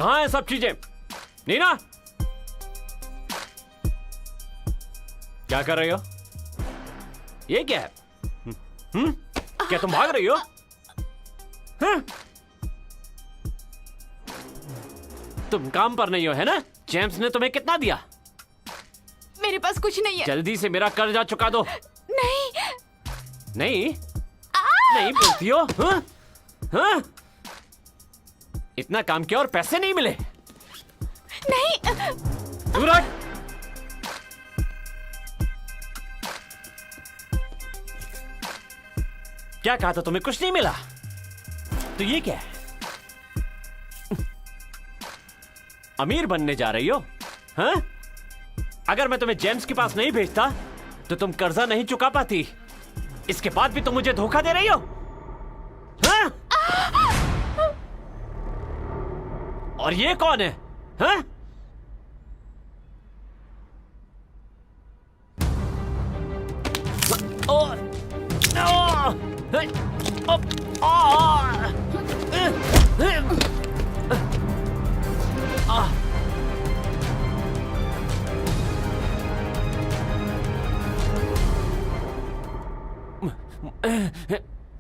कहाँ है सब चीजें? नीना, क्या कर रही हो? ये क्या है? क्या तुम भाग रही हो? तुम काम पर नहीं हो, है ना? जेम्स ने तुम्हें कितना दिया? मेरे पास कुछ नहीं है। जल्दी से मेरा कर्जा चुका दो। नहीं। नहीं नहीं बोलती हो? हाँ? हाँ? इतना काम किया और पैसे नहीं मिले? नहीं। दूर हट। क्या कहा था तुम्हें? कुछ नहीं मिला तो ये क्या है? अमीर बनने जा रही हो? हाँ? अगर मैं तुम्हें जेम्स के पास नहीं भेजता तो तुम कर्जा नहीं चुका पाती। इसके बाद भी तुम मुझे धोखा दे रही हो? हाँ? और ये कौन है? हाँ?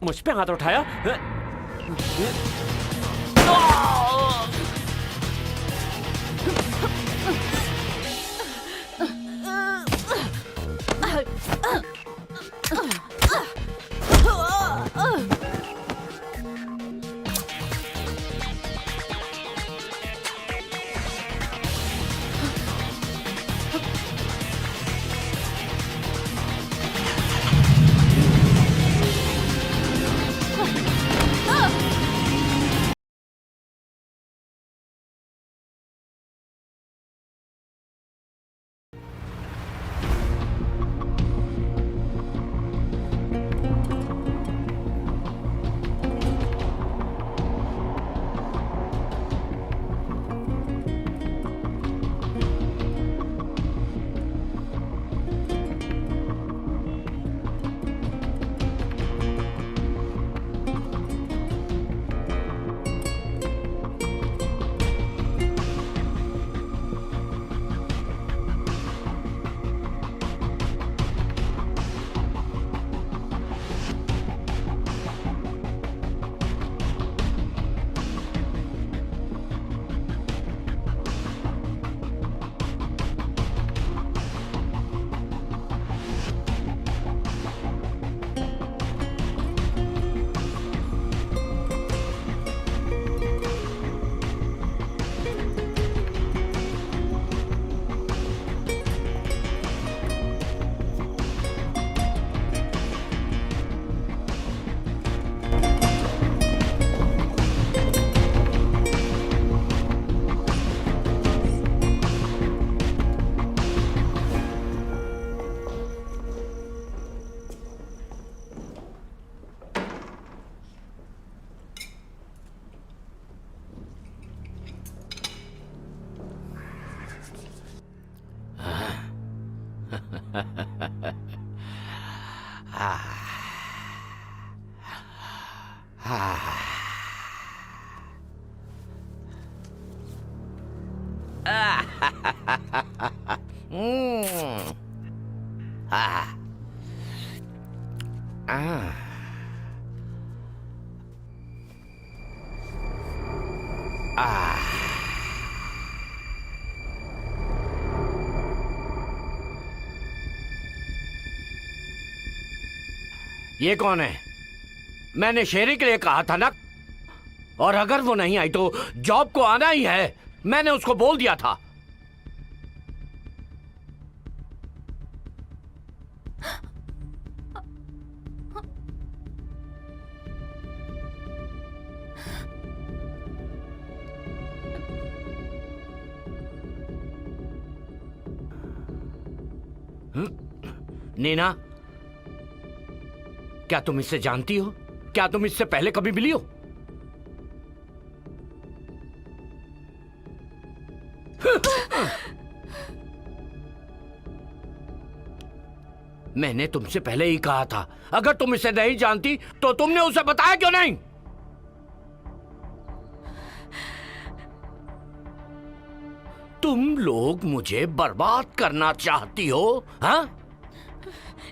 मुझ पे हाथ उठाया? ये कौन है? मैंने शेरी के लिए कहा था ना, और अगर वो नहीं आई तो जॉब को आना ही है। मैंने उसको बोल दिया था। नीना, क्या तुम इससे जानती हो? क्या तुम इससे पहले कभी मिली हो? मैंने तुमसे पहले ही कहा था, अगर तुम इसे नहीं जानती तो तुमने उसे बताया क्यों नहीं? तुम लोग मुझे बर्बाद करना चाहती हो, हाँ?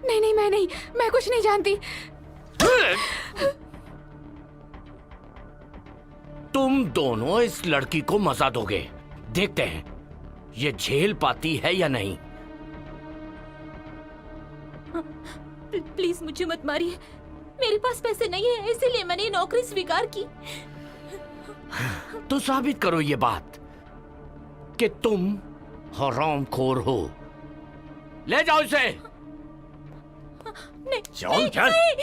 नहीं नहीं, मैं कुछ नहीं जानती। तुम दोनों इस लड़की को मजा दोगे। देखते हैं ये झेल पाती है या नहीं। प्लीज मुझे मत मारिए, मेरे पास पैसे नहीं है, इसीलिए मैंने ये नौकरी स्वीकार की। तो साबित करो ये बात कि तुम हरामखोर हो। ले जाओ इसे। नहीं, चल चल नहीं,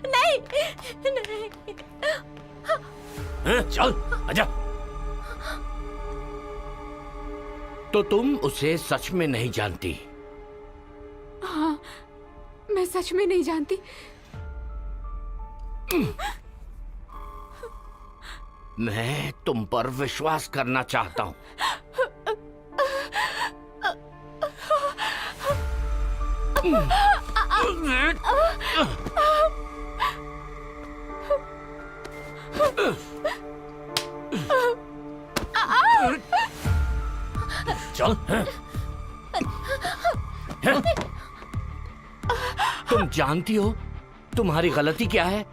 नहीं, नहीं। चल आजा। तो तुम उसे सच में नहीं जानती? हाँ, मैं सच में नहीं जानती। मैं तुम पर विश्वास करना चाहता हूं। चल। तुम जानती हो तुम्हारी गलती क्या है?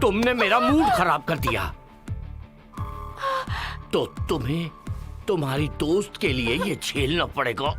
तुमने मेरा मूड खराब कर दिया। तो तुम्हें तुम्हारी दोस्त के लिए ये झेलना पड़ेगा।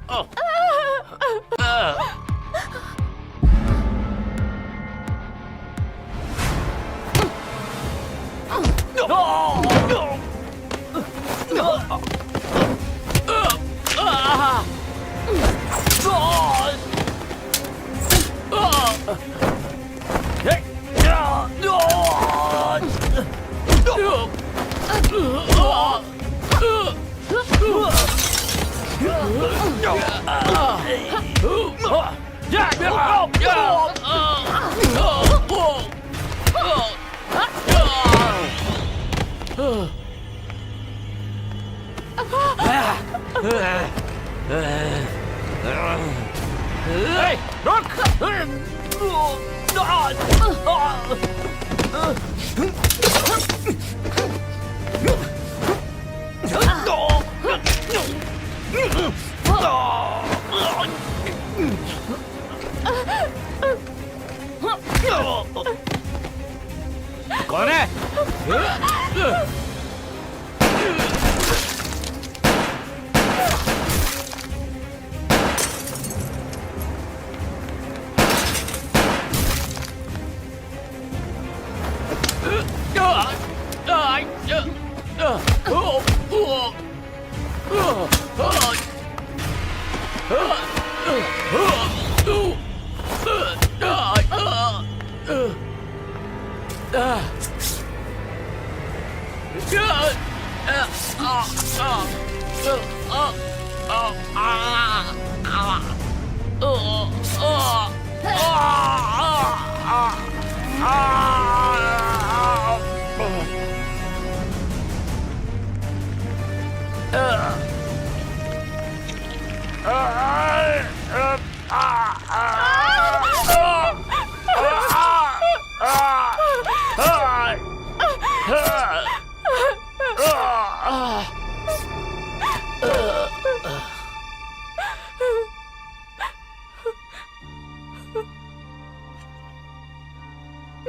कौन है?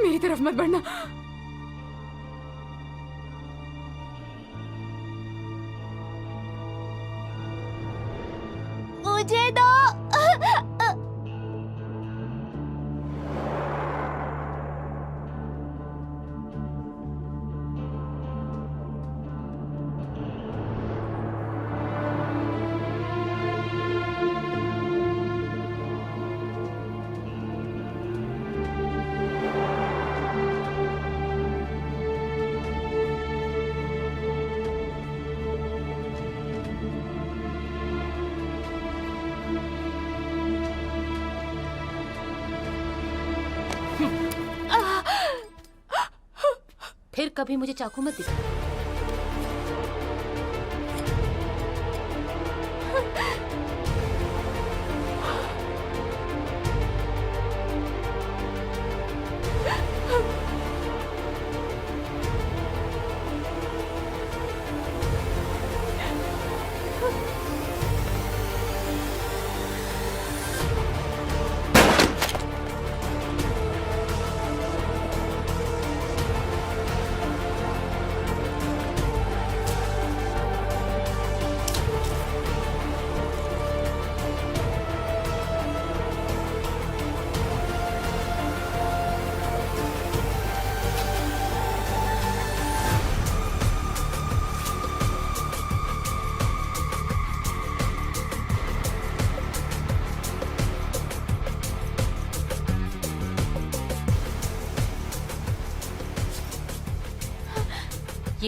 मेरी तरफ मत बढ़ना। मुझे दो। फिर कभी मुझे चाकू मत दिखा।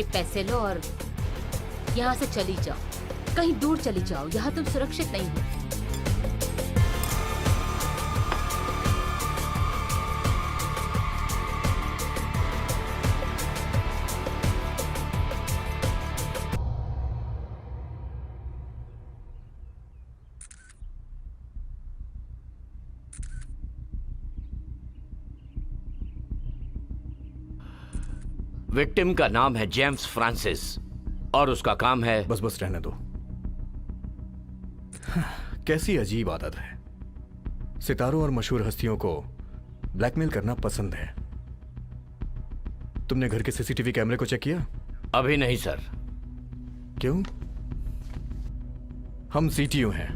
ये पैसे लो और यहाँ से चली जाओ, कहीं दूर चली जाओ, यहाँ तुम सुरक्षित नहीं हो। विक्टिम का नाम है जेम्स फ्रांसिस और उसका काम है। बस बस रहने दो। कैसी अजीब आदत है, सितारों और मशहूर हस्तियों को ब्लैकमेल करना पसंद है। तुमने घर के सीसीटीवी कैमरे को चेक किया? अभी नहीं सर। क्यों? हम सीटीओ हैं,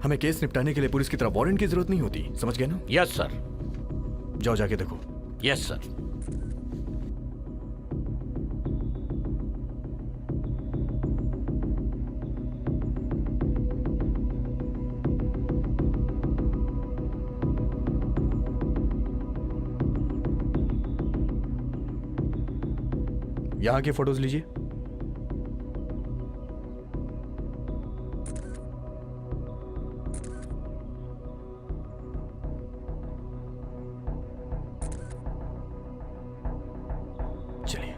हमें केस निपटाने के लिए पुलिस की तरह वारंट की जरूरत नहीं होती, समझ गए ना? Yes sir. जाओ जाके देखो। Yes sir. यहां के फोटोज लीजिए। चलिए।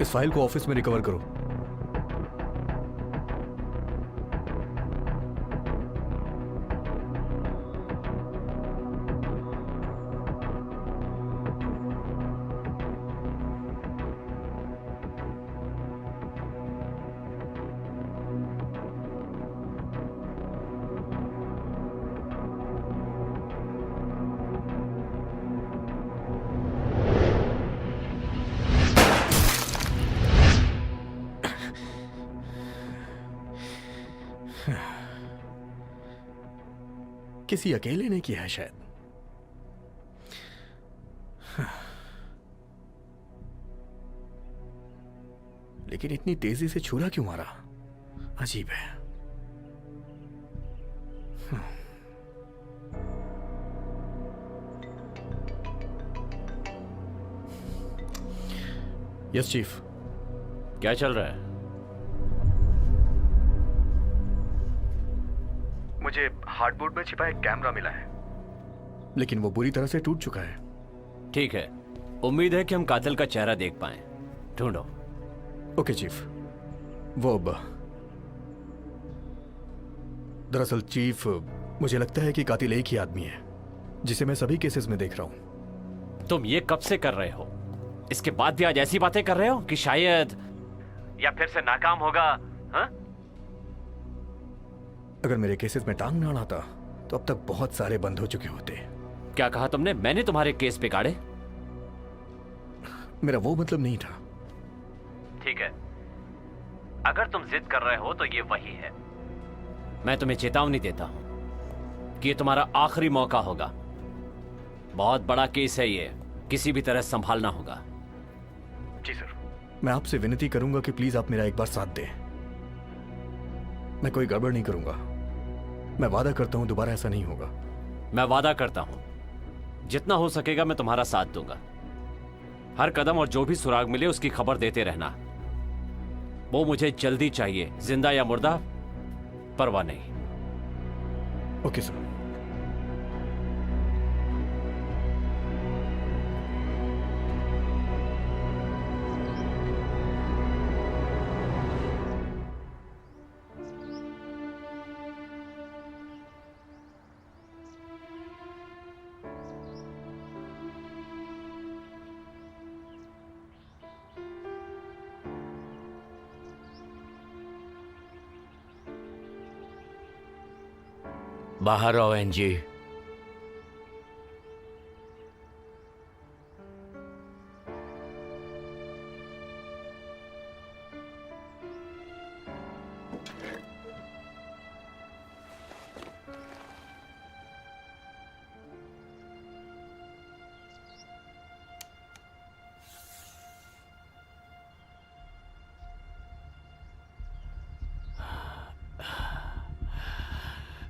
इस फाइल को ऑफिस में रिकवर करो। किसी अकेले ने किया है शायद। लेकिन इतनी तेजी से छुरा क्यों मारा? अजीब है। Yes chief. क्या चल रहा है? मुझे हार्डबोर्ड में छिपा एक कैमरा मिला है, लेकिन वो बुरी तरह से टूट चुका है। ठीक है, उम्मीद है कि हम कातिल का चेहरा देख पाएं। ढूंढो। Okay chief. वो अब दरअसल चीफ, मुझे लगता है कि कातिल एक ही आदमी है जिसे मैं सभी केसेस में देख रहा हूं। तुम ये कब से कर रहे हो? इसके बाद भी आज ऐसी बातें कर रहे हो कि शायद या फिर से नाकाम होगा? हाँ? अगर मेरे केसेस में टांग ना अड़ाता तो अब तक बहुत सारे बंद हो चुके होते। क्या कहा तुमने? मैंने तुम्हारे केस बिगाड़े? मेरा वो मतलब नहीं था। ठीक है, अगर तुम जिद कर रहे हो तो ये वही है। मैं तुम्हें चेतावनी देता हूं कि ये तुम्हारा आखिरी मौका होगा। बहुत बड़ा केस है ये, किसी भी तरह संभालना होगा। जी सर। मैं आपसे विनती करूंगा कि प्लीज आप मेरा एक बार साथ दें। मैं कोई गड़बड़ नहीं करूंगा। मैं वादा करता हूं दोबारा ऐसा नहीं होगा। मैं वादा करता हूं जितना हो सकेगा मैं तुम्हारा साथ दूंगा। हर कदम और जो भी सुराग मिले उसकी खबर देते रहना। वो मुझे जल्दी चाहिए, जिंदा या मुर्दा परवाह नहीं। Okay sir. बाहर आओ एनजी।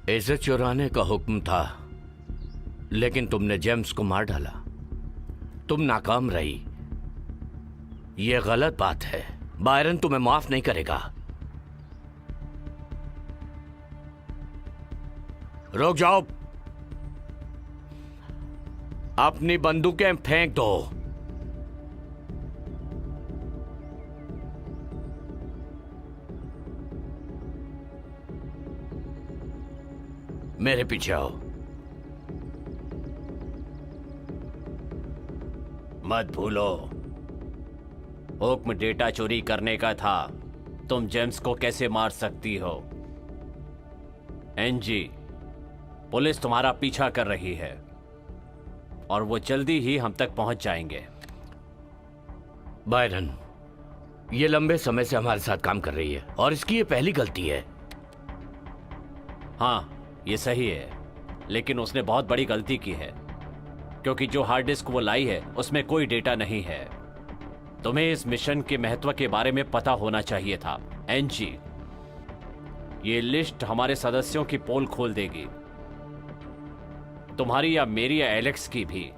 इसे चुराने का हुक्म था, लेकिन तुमने जेम्स को मार डाला। तुम नाकाम रही। यह गलत बात है। बायरन तुम्हें माफ नहीं करेगा। रुक जाओ। अपनी बंदूकें फेंक दो। मेरे पीछे आओ। मत भूलो, हुक्म डेटा चोरी करने का था। तुम जेम्स को कैसे मार सकती हो? एनजी, पुलिस तुम्हारा पीछा कर रही है और वो जल्दी ही हम तक पहुंच जाएंगे। बायरन, ये लंबे समय से हमारे साथ काम कर रही है और इसकी ये पहली गलती है। हाँ, ये सही है, लेकिन उसने बहुत बड़ी गलती की है, क्योंकि जो हार्ड डिस्क वो लाई है उसमें कोई डेटा नहीं है। तुम्हें इस मिशन के महत्व के बारे में पता होना चाहिए था। एनजी, ये लिस्ट हमारे सदस्यों की पोल खोल देगी, तुम्हारी या मेरी या एलेक्स की भी।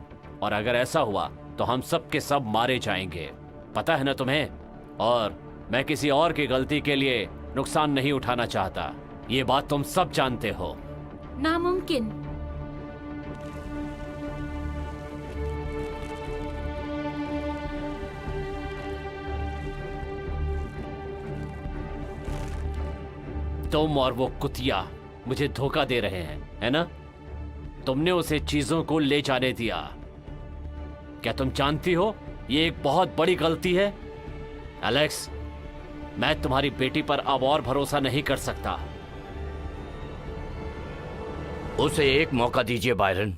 और अगर ऐसा हुआ तो हम सब के सब मारे जाएंगे, पता है ना तुम्हें? और मैं किसी और की गलती के लिए नुकसान नहीं उठाना चाहता। ये बात तुम सब जानते हो। नामुमकिन। तुम और वो कुतिया मुझे धोखा दे रहे हैं, है ना? तुमने उसे चीजों को ले जाने दिया। क्या तुम जानती हो ये एक बहुत बड़ी गलती है? एलेक्स, मैं तुम्हारी बेटी पर अब और भरोसा नहीं कर सकता। उसे एक मौका दीजिए बायरन।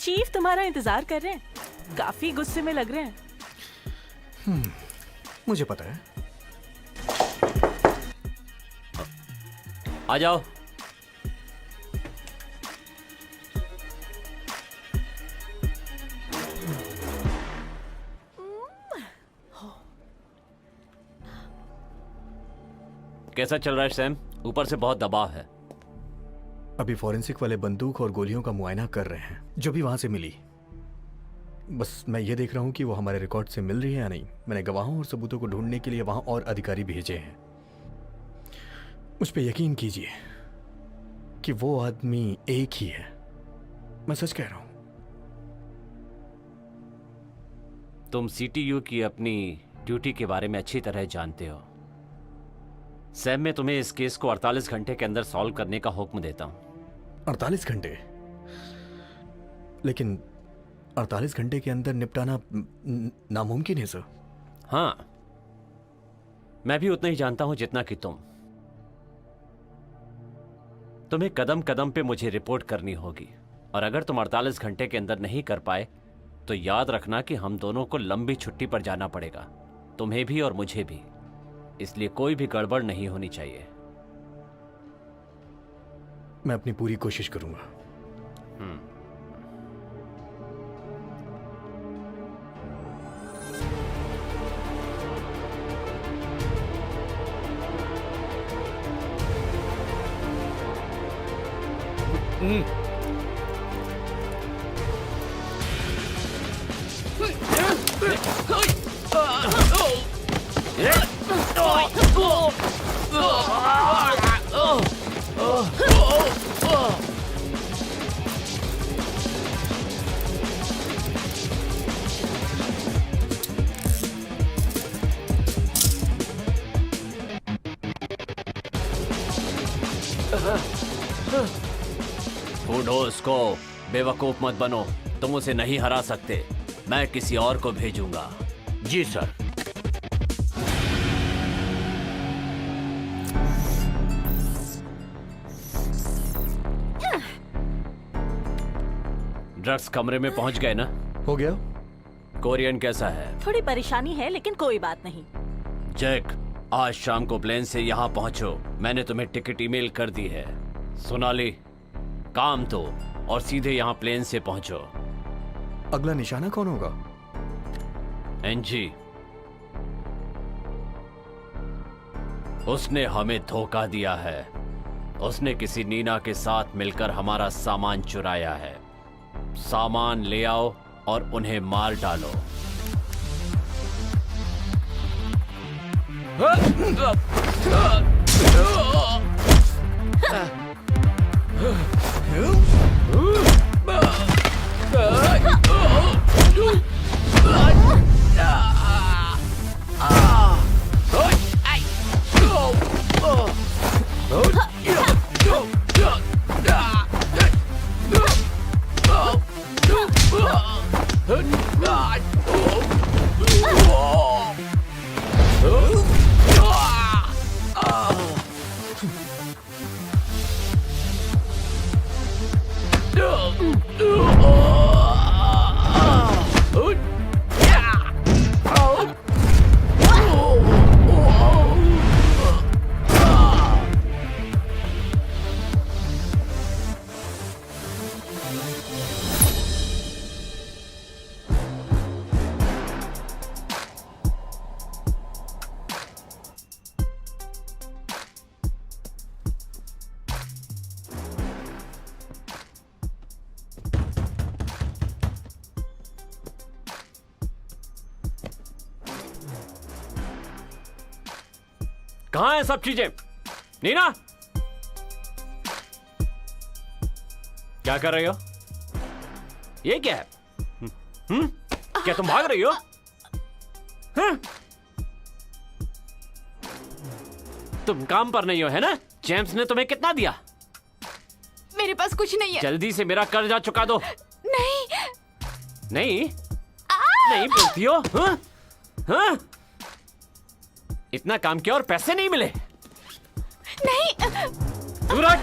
चीफ तुम्हारा इंतजार कर रहे हैं। काफी गुस्से में लग रहे हैं। मुझे पता है। आ जाओ। कैसा चल रहा है सैम? ऊपर से बहुत दबाव है। अभी फॉरेंसिक वाले बंदूक और गोलियों का मुआयना कर रहे हैं जो भी वहां से मिली। बस मैं ये देख रहा हूं कि वो हमारे रिकॉर्ड से मिल रही है या नहीं। मैंने गवाहों और सबूतों को ढूंढने के लिए वहां और अधिकारी भेजे हैं। मुझ पे यकीन कीजिए कि वो आदमी एक ही है। मैं सच कह रहा हूं। तुम सीटीयू की अपनी ड्यूटी के बारे में अच्छी तरह जानते हो। सैम, मैं तुम्हें इस केस को 48 घंटे के अंदर सॉल्व करने का हुक्म देता हूं। 48 घंटे? लेकिन 48 घंटे के अंदर निपटाना नामुमकिन है सर। हाँ, मैं भी उतना ही जानता हूं जितना कि तुम। तुम्हें कदम कदम पे मुझे रिपोर्ट करनी होगी, और अगर तुम 48 घंटे के अंदर नहीं कर पाए तो याद रखना कि हम दोनों को लंबी छुट्टी पर जाना पड़ेगा, तुम्हें भी और मुझे भी। इसलिए कोई भी गड़बड़ नहीं होनी चाहिए। मैं अपनी पूरी कोशिश करूंगा। बूढ़ोस को बेवकूफ मत बनो, तुम उसे नहीं हरा सकते। मैं किसी और को भेजूंगा। जी सर। ड्रग्स कमरे में पहुंच गए ना? हो गया। कोरियन कैसा है? थोड़ी परेशानी है लेकिन कोई बात नहीं। जैक, आज शाम को प्लेन से यहाँ पहुंचो। मैंने तुम्हें टिकट ईमेल कर दी है। सोनाली, काम तो और सीधे यहाँ प्लेन से पहुंचो। अगला निशाना कौन होगा? एनजी, उसने हमें धोखा दिया है। उसने किसी नीना के साथ मिलकर हमारा सामान चुराया है। सामान ले आओ और उन्हें मार डालो। कहां है सब चीजें? नीना, क्या कर रही हो? ये क्या है? क्या तुम भाग रही हो? तुम काम पर नहीं हो, है ना? जेम्स ने तुम्हें कितना दिया? मेरे पास कुछ नहीं है। जल्दी से मेरा कर्जा चुका दो। नहीं। नहीं नहीं बोलती हो? हाँ? इतना काम किया और पैसे नहीं मिले? नहीं। दूर हट।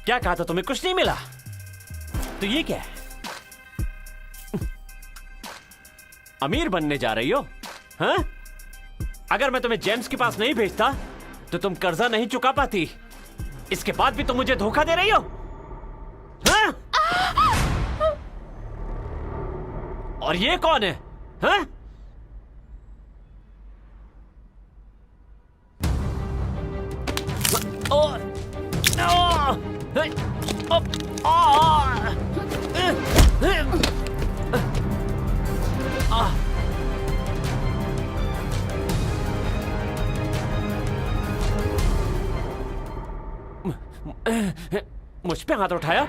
क्या कहा था तुम्हें? कुछ नहीं मिला तो ये क्या है? अमीर बनने जा रही हो? हाँ? अगर मैं तुम्हें जेम्स के पास नहीं भेजता तो तुम कर्जा नहीं चुका पाती। इसके बाद भी तुम मुझे धोखा दे रही हो? हाँ? और ये कौन है? हाँ? मुझ पे हाथ उठाया?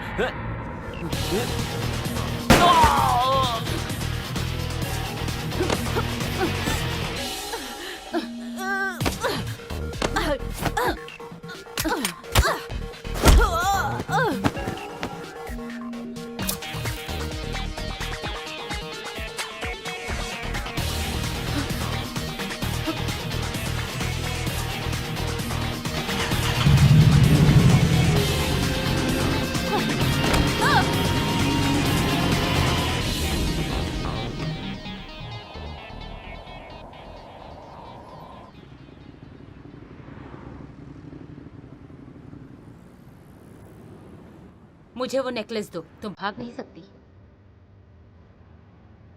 मुझे वो नेकलेस दो। तुम भाग नहीं सकती।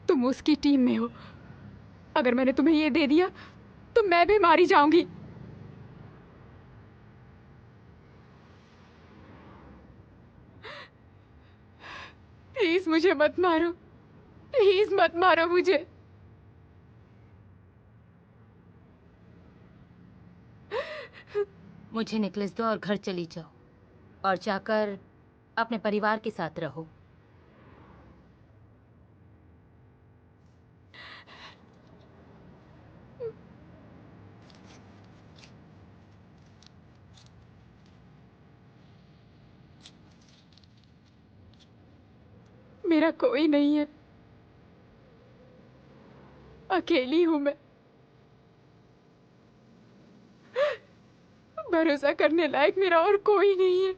तुम उसकी टीम में हो। अगर मैंने तुम्हें ये दे दिया तो मैं भी मारी जाऊंगी। प्लीज मुझे मत मारो। प्लीज मत मारो मुझे। मुझे नेकलेस दो और घर चली जाओ और जाकर अपने परिवार के साथ रहो। मेरा कोई नहीं है, अकेली हूं मैं। भरोसा करने लायक मेरा और कोई नहीं है।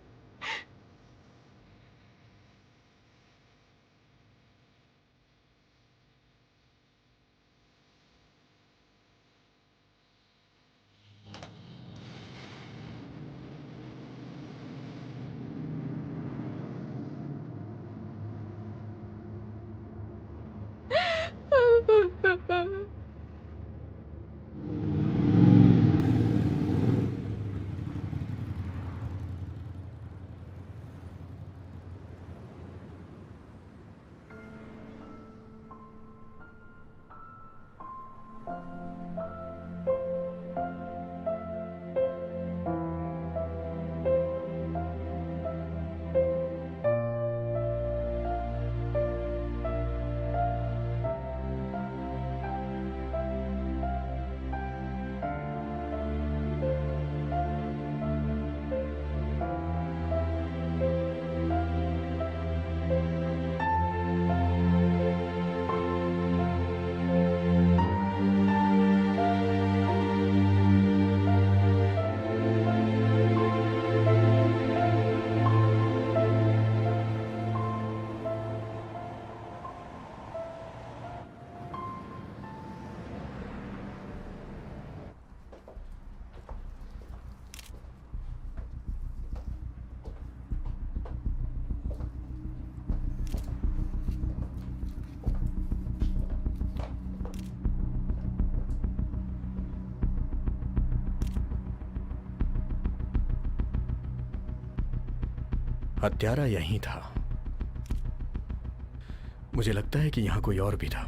हत्यारा यहीं था। मुझे लगता है कि यहां कोई और भी था।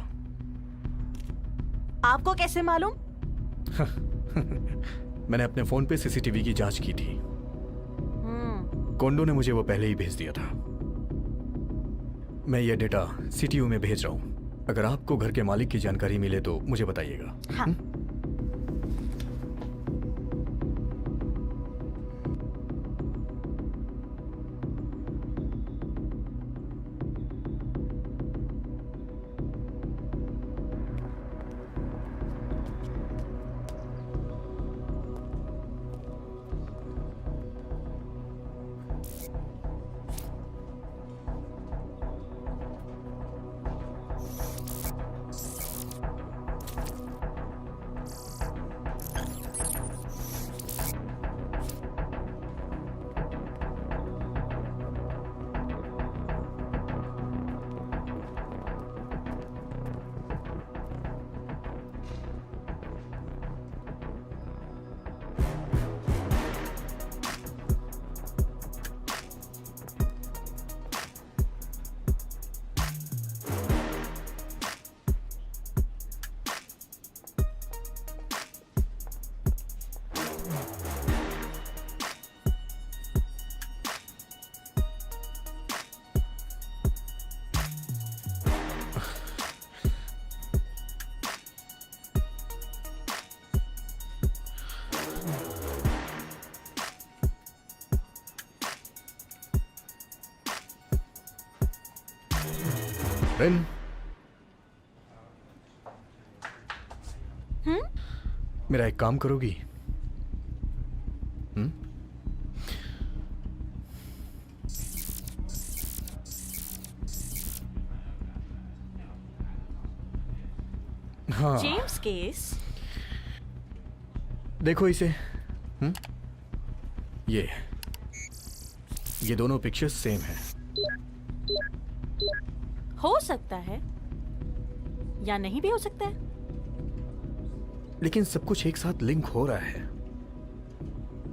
आपको कैसे मालूम? मैंने अपने फोन पे सीसीटीवी की जांच की थी। कोंडो ने मुझे वो पहले ही भेज दिया था। मैं ये डेटा सीटीयू में भेज रहा हूं। अगर आपको घर के मालिक की जानकारी मिले तो मुझे बताइएगा। हाँ। रेन, मेरा एक काम करोगी? हाँ, जेम्स केस। देखो इसे। ये दोनों पिक्चर्स सेम हैं। हो सकता है या नहीं भी हो सकता है। लेकिन सब कुछ एक साथ लिंक हो रहा है।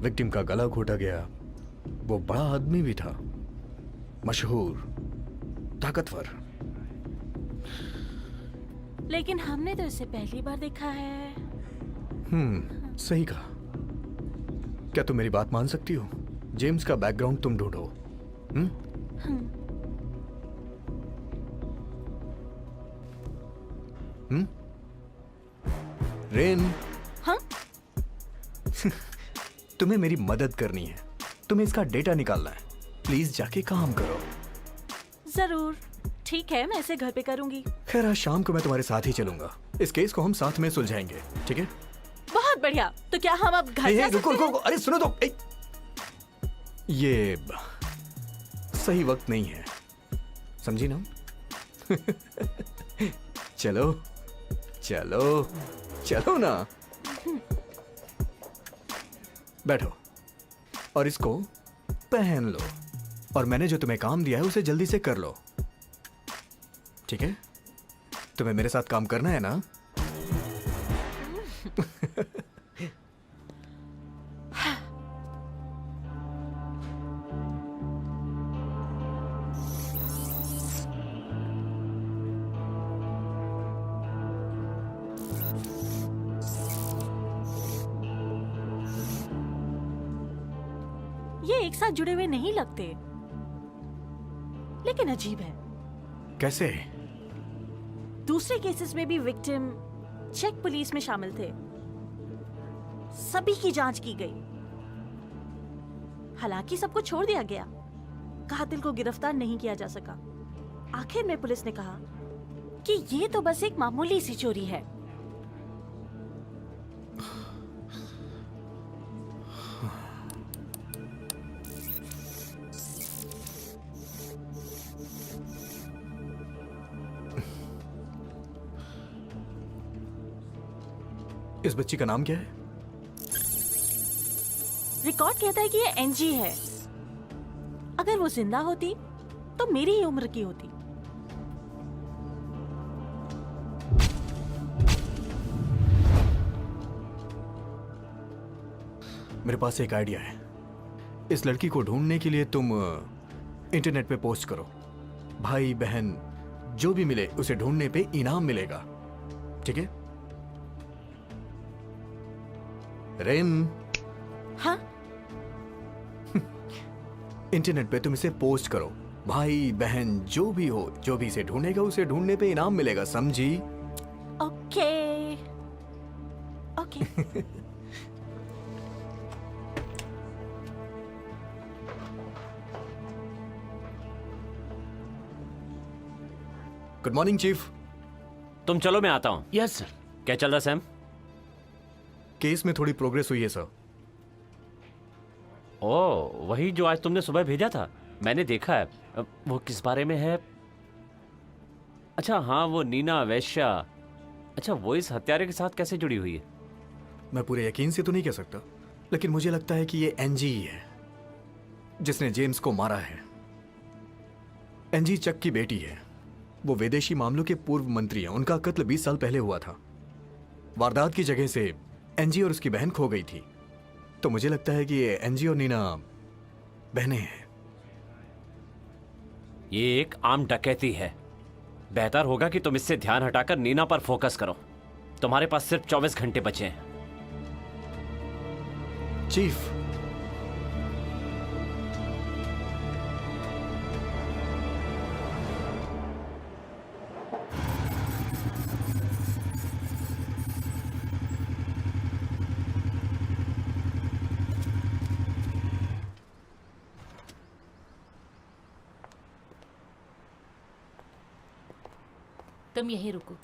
विक्टिम का गला घोटा गया, वो बड़ा आदमी भी था, मशहूर, ताकतवर। लेकिन हमने तो इसे पहली बार देखा है। सही कहा। क्या तुम मेरी बात मान सकती हो? जेम्स का बैकग्राउंड तुम ढूंढो। रेन, हाँ? तुम्हें मेरी मदद करनी है। तुम्हें इसका डेटा निकालना है। प्लीज जाके काम करो। जरूर, ठीक है, मैं इसे घर पे करूंगी। खैर आज शाम को मैं तुम्हारे साथ ही चलूंगा। इस केस को हम साथ में सुलझाएंगे, ठीक है? बहुत बढ़िया। तो क्या हम अब घर जा रुको सकते रुको हैं? रुको, अरे सुनो तो। ये सही वक्त नहीं है, समझी ना? चलो चलो चलो ना, बैठो और इसको पहन लो। और मैंने जो तुम्हें काम दिया है उसे जल्दी से कर लो, ठीक है? तुम्हें मेरे साथ काम करना है ना? ये एक साथ जुड़े हुए नहीं लगते, लेकिन अजीब है। कैसे? दूसरे केसेस में भी विक्टिम चेक पुलिस में शामिल थे। सभी की जांच की गई, हालांकि सबको छोड़ दिया गया। कातिल को गिरफ्तार नहीं किया जा सका। आखिर में पुलिस ने कहा कि ये तो बस एक मामूली सी चोरी है। इस बच्ची का नाम क्या है? रिकॉर्ड कहता है कि ये एनजी है। अगर वो जिंदा होती तो मेरी ही उम्र की होती। मेरे पास एक आइडिया है। इस लड़की को ढूंढने के लिए तुम इंटरनेट पे पोस्ट करो, भाई बहन जो भी मिले उसे ढूंढने पे इनाम मिलेगा, ठीक है? रेम, हाँ, इंटरनेट पे तुम इसे पोस्ट करो, भाई बहन जो भी हो, जो भी इसे ढूंढेगा उसे ढूंढने पे इनाम मिलेगा, समझी? Okay okay. Good morning chief. तुम चलो, मैं आता हूं। Yes sir. क्या चल रहा है सैम? केस में थोड़ी प्रोग्रेस हुई है सर। ओ, वही जो आज तुमने सुबह भेजा था, मैंने देखा है। वो किस बारे में है? अच्छा हाँ, वो नीना वैश्या। अच्छा, वो इस हत्यारे के साथ कैसे जुड़ी हुई है? मैं पूरे यकीन से तो नहीं कह सकता, लेकिन मुझे लगता है कि ये एनजी ही है जिसने जेम्स को मारा है। एनजी चक की बेटी है। वो विदेशी मामलों के पूर्व मंत्री हैं। उनका कत्ल 20 साल पहले हुआ था। वारदात की जगह से एनजी और उसकी बहन खो गई थी। तो मुझे लगता है कि ये एनजी और नीना बहनें हैं। ये एक आम डकैती है। बेहतर होगा कि तुम इससे ध्यान हटाकर नीना पर फोकस करो। तुम्हारे पास सिर्फ 24 घंटे बचे हैं। चीफ, तुम यहीं रुको।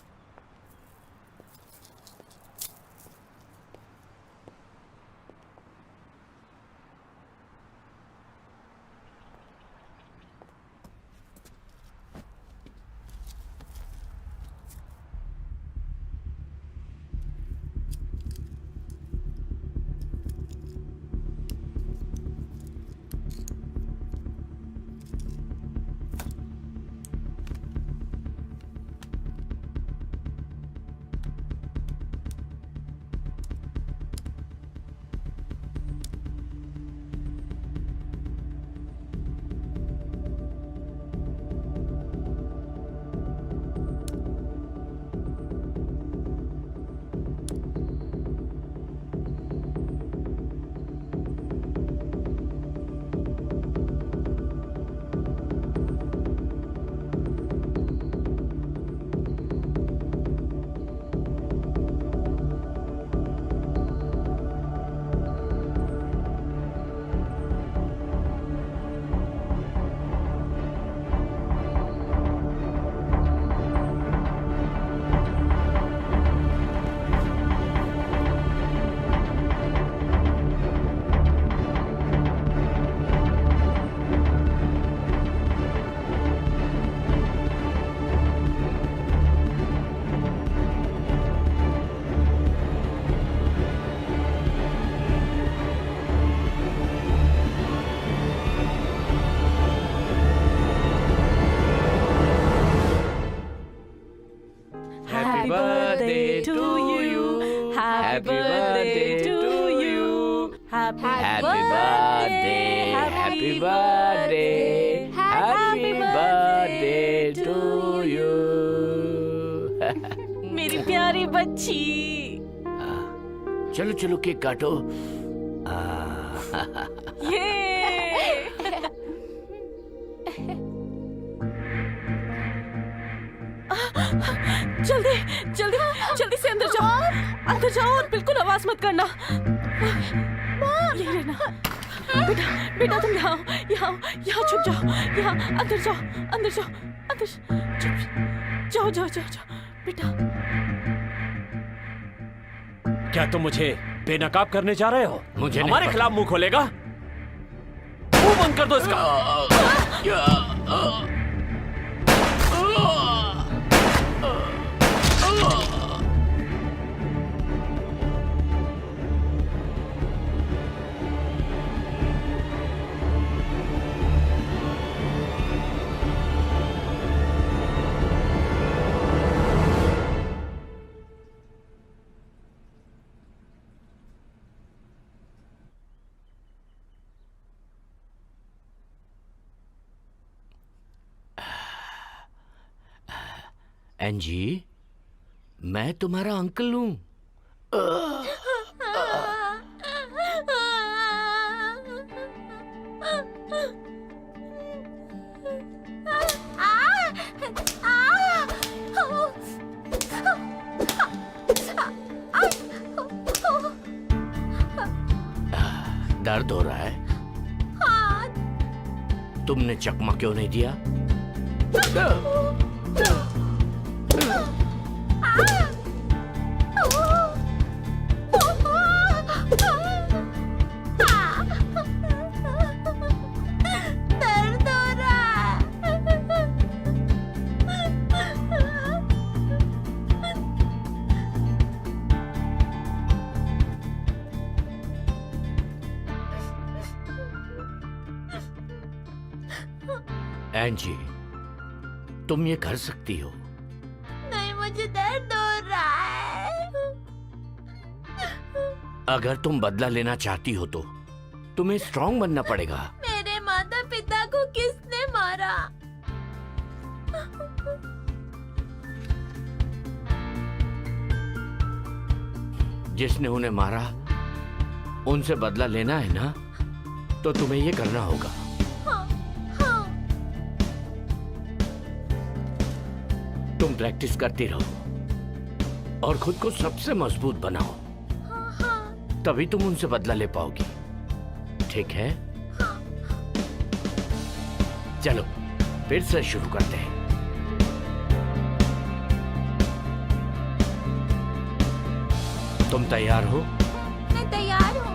Happy birthday to you. Happy birthday to you. Happy birthday. Happy birthday. Happy birthday to you. मेरी प्यारी बच्ची। चलो चलो केक काटो। ये जल्दी जल्दी जल्दी से अंदर जाओ और बिल्कुल आवाज मत करना। यही रहना। बेटा बेटा तुम यहाँ छुप जाओ। यहाँ अंदर जाओ जाओ बेटा। क्या तुम मुझे बेनकाब करने जा रहे हो? मुझे नहीं हमारे पता। खिलाफ मुंह खोलेगा? मुंह बंद कर दो इसका। एंजी, मैं तुम्हारा अंकल हूं। दर्द हो रहा है? तुमने चकमा क्यों नहीं दिया? दर्द हो रहा एंजी, तुम ये कर सकती हो। नहीं, मुझे दर्द हो रहा है। अगर तुम बदला लेना चाहती हो तो तुम्हें स्ट्रांग बनना पड़ेगा। मेरे माता पिता को किसने मारा? जिसने उन्हें मारा उनसे बदला लेना है ना, तो तुम्हें ये करना होगा। तुम प्रैक्टिस करती रहो और खुद को सबसे मजबूत बनाओ, तभी तुम उनसे बदला ले पाओगी। ठीक है? चलो फिर से शुरू करते हैं। तुम तैयार हो? मैं तैयार हूँ।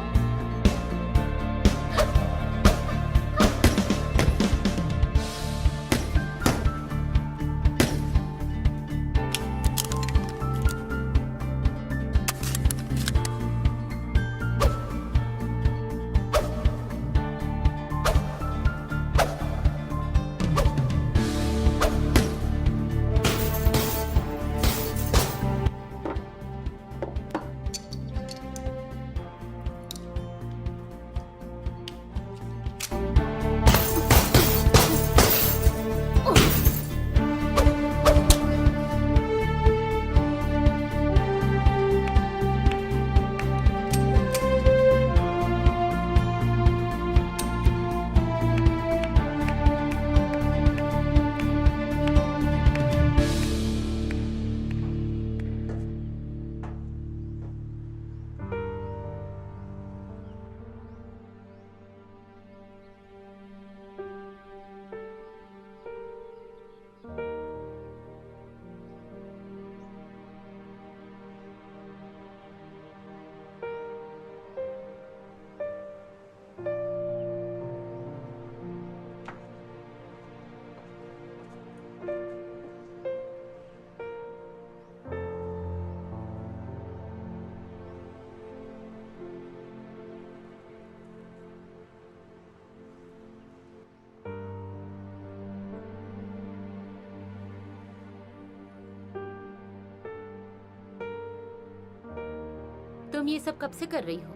तुम ये सब कब से कर रही हो?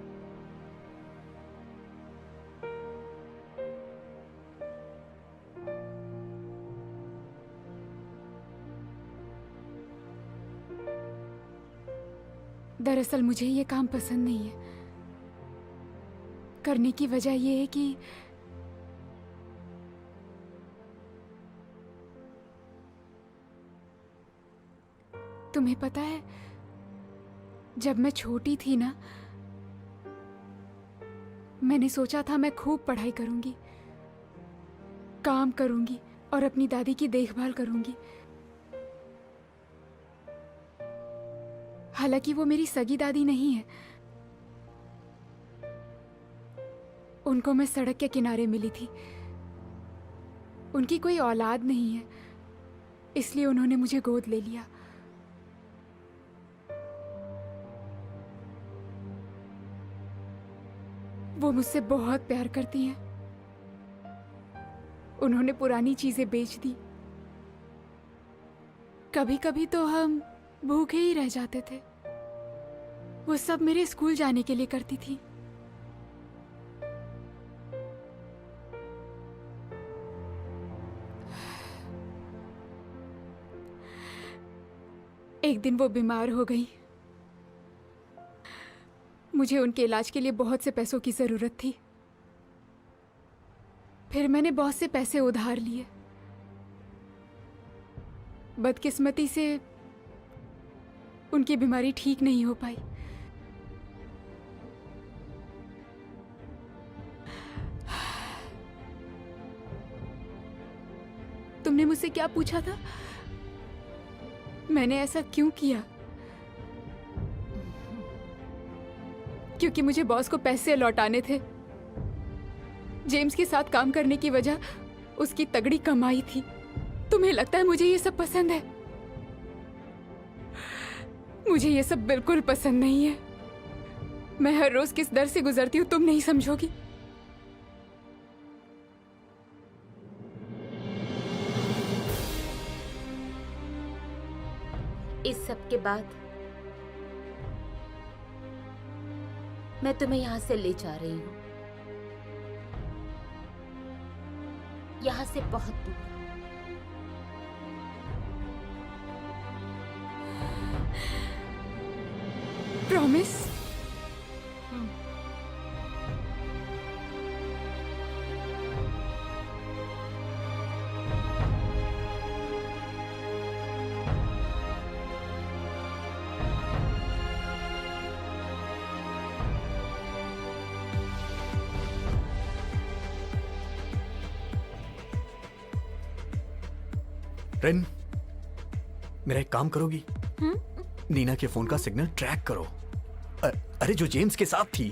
दरअसल मुझे ये काम पसंद नहीं है। करने की वजह ये है कि तुम्हें पता है, जब मैं छोटी थी ना, मैंने सोचा था मैं खूब पढ़ाई करूंगी, काम करूंगी और अपनी दादी की देखभाल करूंगी। हालांकि वो मेरी सगी दादी नहीं है, उनको मैं सड़क के किनारे मिली थी। उनकी कोई औलाद नहीं है, इसलिए उन्होंने मुझे गोद ले लिया। वो मुझसे बहुत प्यार करती हैं। उन्होंने पुरानी चीजें बेच दी। कभी कभी तो हम भूखे ही रह जाते थे। वो सब मेरे स्कूल जाने के लिए करती थी। एक दिन वो बीमार हो गई। मुझे उनके इलाज के लिए बहुत से पैसों की जरूरत थी। फिर मैंने बहुत से पैसे उधार लिए। बदकिस्मती से उनकी बीमारी ठीक नहीं हो पाई। तुमने मुझसे क्या पूछा था? मैंने ऐसा क्यों किया? क्योंकि मुझे बॉस को पैसे लौटाने थे। जेम्स के साथ काम करने की वजह उसकी तगड़ी कमाई थी। तुम्हें लगता है मुझे ये सब पसंद है? मुझे ये सब बिल्कुल पसंद नहीं है। मैं हर रोज किस दर से गुजरती हूँ तुम नहीं समझोगी। इस सब के बाद मैं तुम्हें यहाँ से ले जा रही हूँ, यहाँ से बहुत दूर। प्रॉमिस? रेन, मेरा एक काम करोगी? नीना के फोन का सिग्नल ट्रैक करो। अरे जो जेम्स के साथ थी।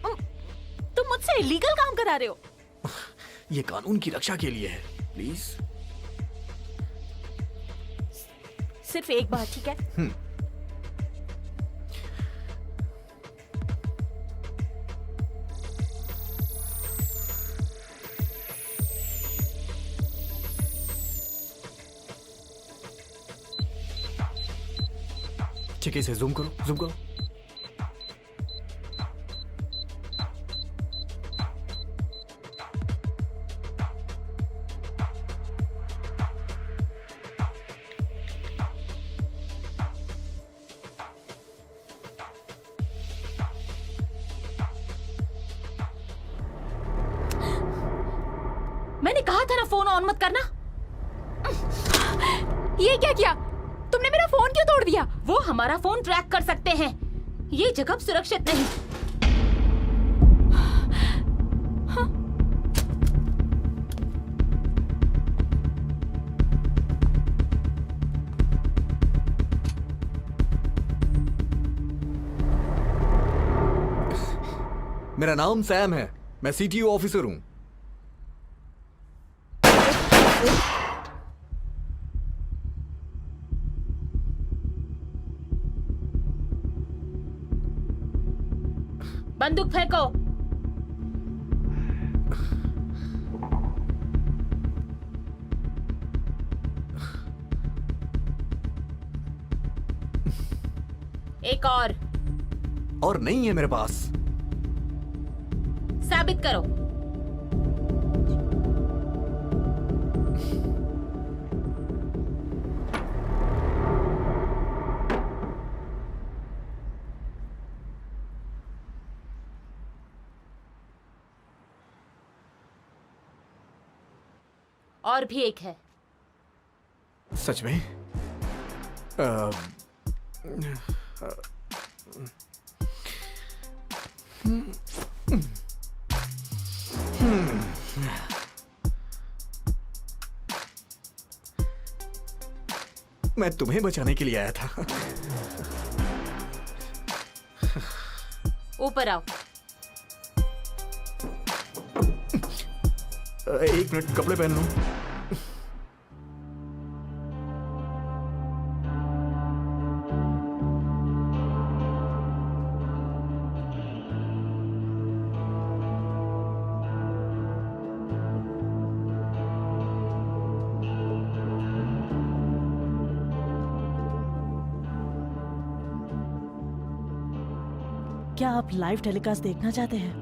तुम मुझसे इलीगल काम करा रहे हो। ये कानून की रक्षा के लिए है, प्लीज। सिर्फ एक बार, ठीक है? ठीक है, इसे जूम करो, जूम करो। मैंने कहा था ना फोन ऑन मत करना। ये क्या किया तुमने? मेरा फोन क्यों तोड़ दिया? वो हमारा फोन ट्रैक कर सकते हैं। ये जगह सुरक्षित नहीं। मेरा नाम सैम है, मैं सीटीओ ऑफिसर हूं। बंदूक फेंको। एक और। और नहीं है मेरे पास। साबित करो। और भी एक है। सच में? अ, मैं तुम्हें बचाने के लिए आया था। ऊपर आओ। एक मिनट, कपड़े पहन लूं। क्या आप लाइव टेलीकास्ट देखना चाहते हैं?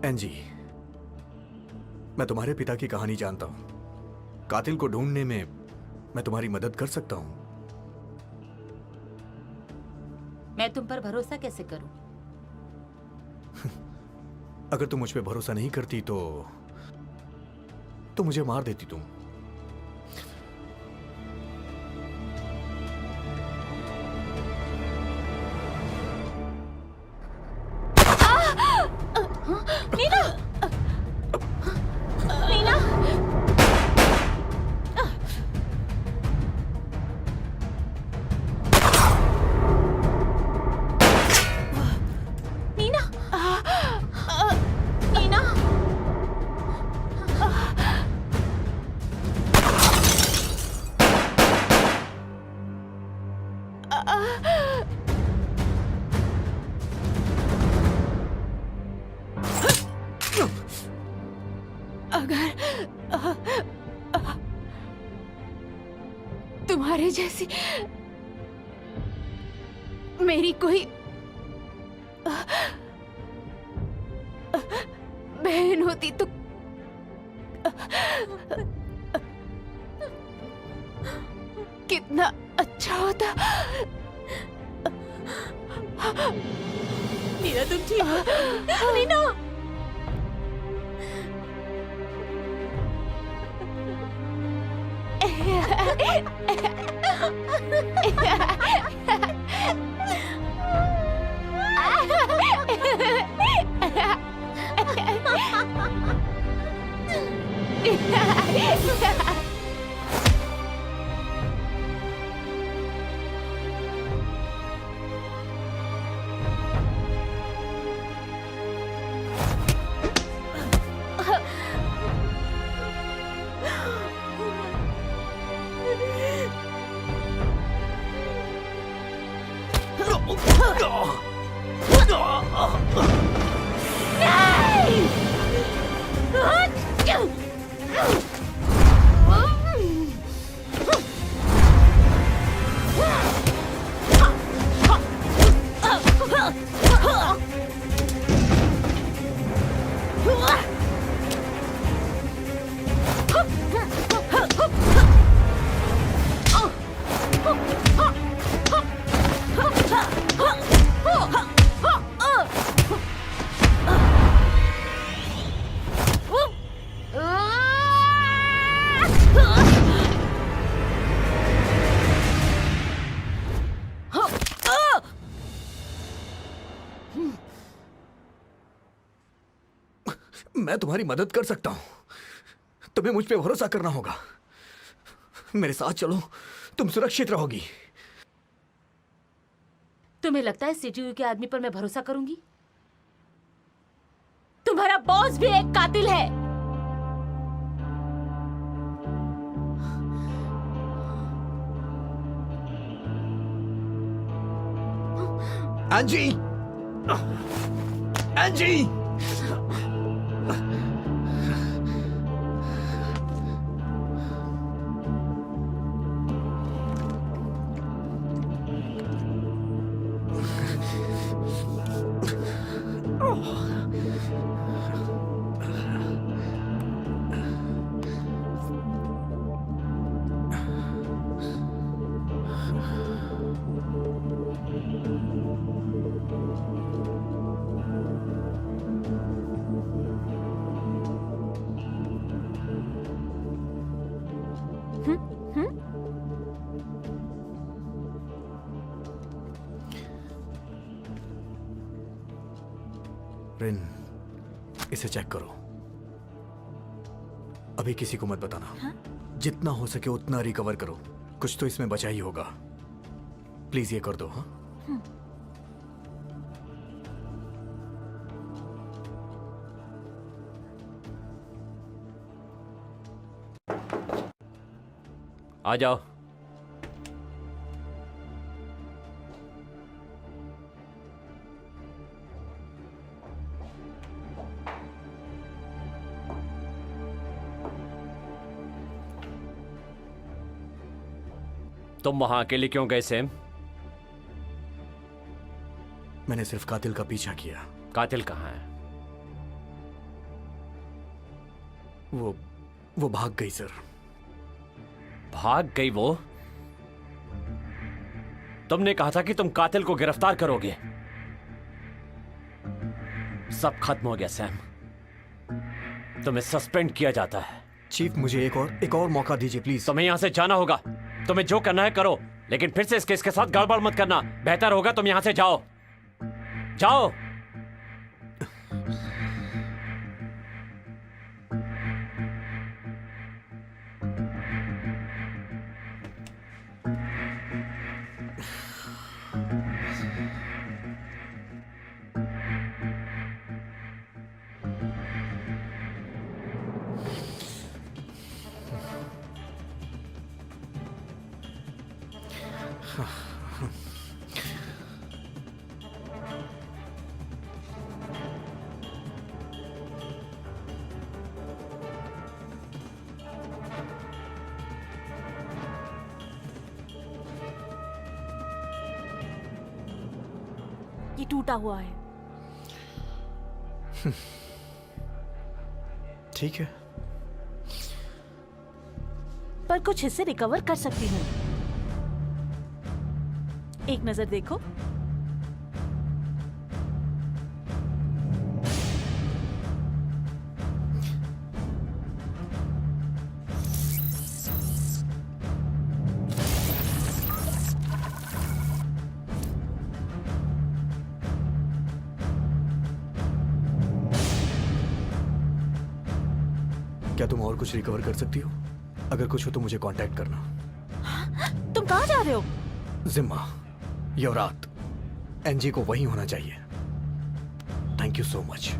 एंजी, मैं तुम्हारे पिता की कहानी जानता हूं। कातिल को ढूंढने में मैं तुम्हारी मदद कर सकता हूं। मैं तुम पर भरोसा कैसे करूं? अगर तुम मुझ पे भरोसा नहीं करती तो मुझे मार देती तुम। नीना! नीना! नीना! नीना! अगर तुम्हारे जैसी मेरी कोई बहन होती तो कितना अच्छा होता। नीना, तुम ठीक हो? नीना! मैं तुम्हारी मदद कर सकता हूं। तुम्हें मुझ पे भरोसा करना होगा। मेरे साथ चलो, तुम सुरक्षित रहोगी। तुम्हें लगता है सीटीयू के आदमी पर मैं भरोसा करूंगी? तुम्हारा बॉस भी एक कातिल है। एंजी! एंजी! रिन, इसे चेक करो। अभी किसी को मत बताना। हाँ? जितना हो सके उतना रिकवर करो। कुछ तो इसमें बचा ही होगा। प्लीज ये कर दो। हाँ, आ जाओ। तुम वहां अकेले क्यों गए सैम? मैंने सिर्फ कातिल का पीछा किया। कातिल कहाँ है? वो भाग गई सर। भाग गई वो? तुमने कहा था कि तुम कातिल को गिरफ्तार करोगे। सब खत्म हो गया सैम। तुम्हें सस्पेंड किया जाता है। चीफ, मुझे एक और मौका दीजिए प्लीज। तुम्हें यहां से जाना होगा। तुम्हें जो करना है करो, लेकिन फिर से इस केस के साथ गड़बड़ मत करना। बेहतर होगा तुम यहां से जाओ। जाओ। ये टूटा हुआ है। ठीक है, पर कुछ हिस्से रिकवर कर सकती हूँ। एक नजर देखो। क्या तुम और कुछ रिकवर कर सकती हो? अगर कुछ हो तो मुझे कांटेक्ट करना। तुम कहाँ जा रहे हो? जिम्मा, युवरात, एनजी को वहीं होना चाहिए। Thank you so much.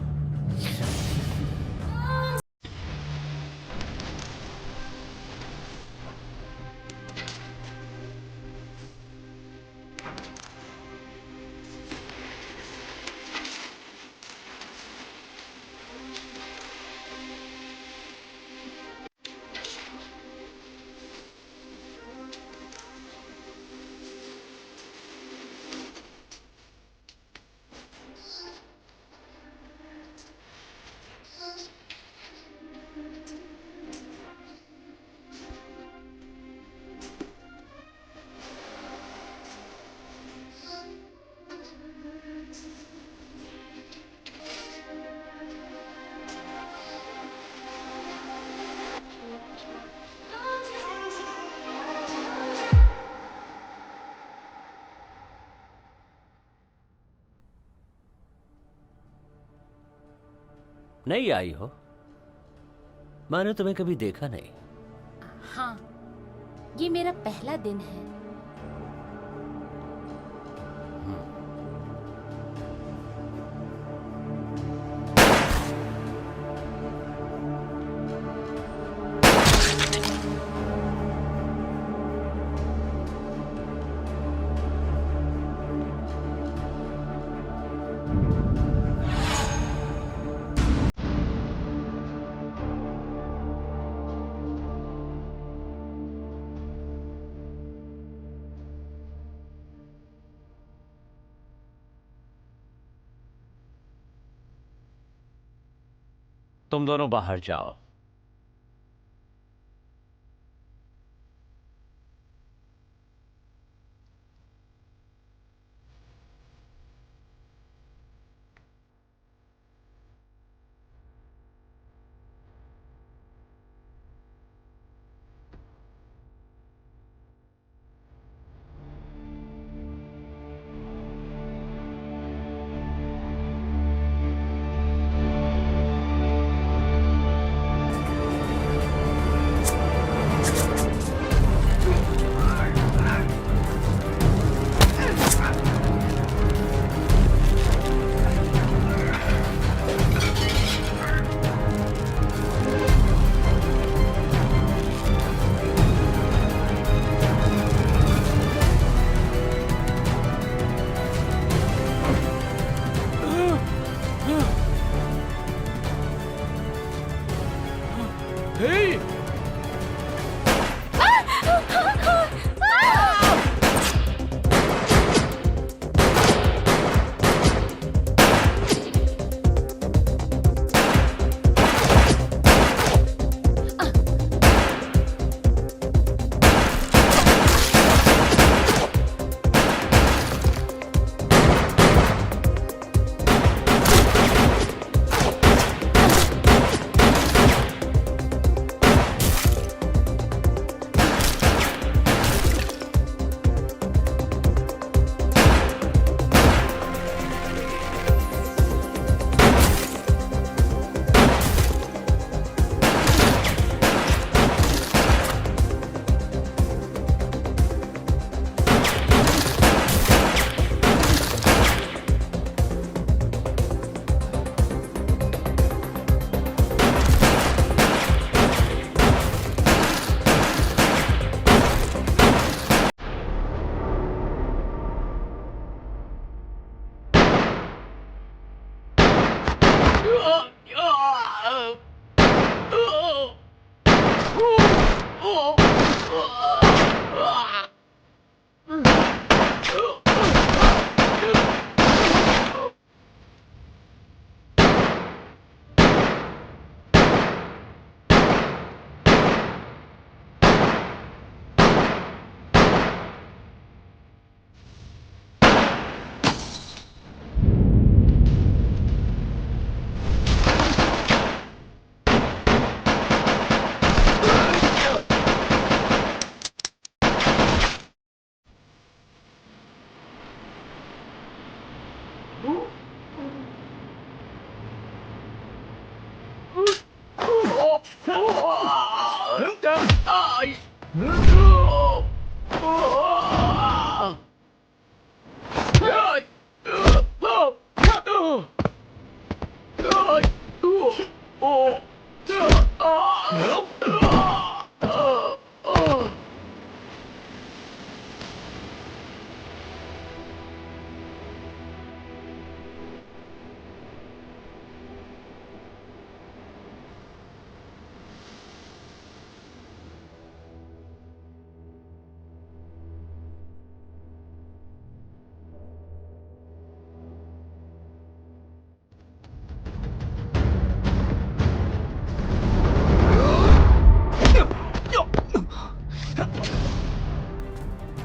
नहीं आई हो? मैंने तुम्हें कभी देखा नहीं। हाँ, ये मेरा पहला दिन है। तुम दोनों बाहर जाओ।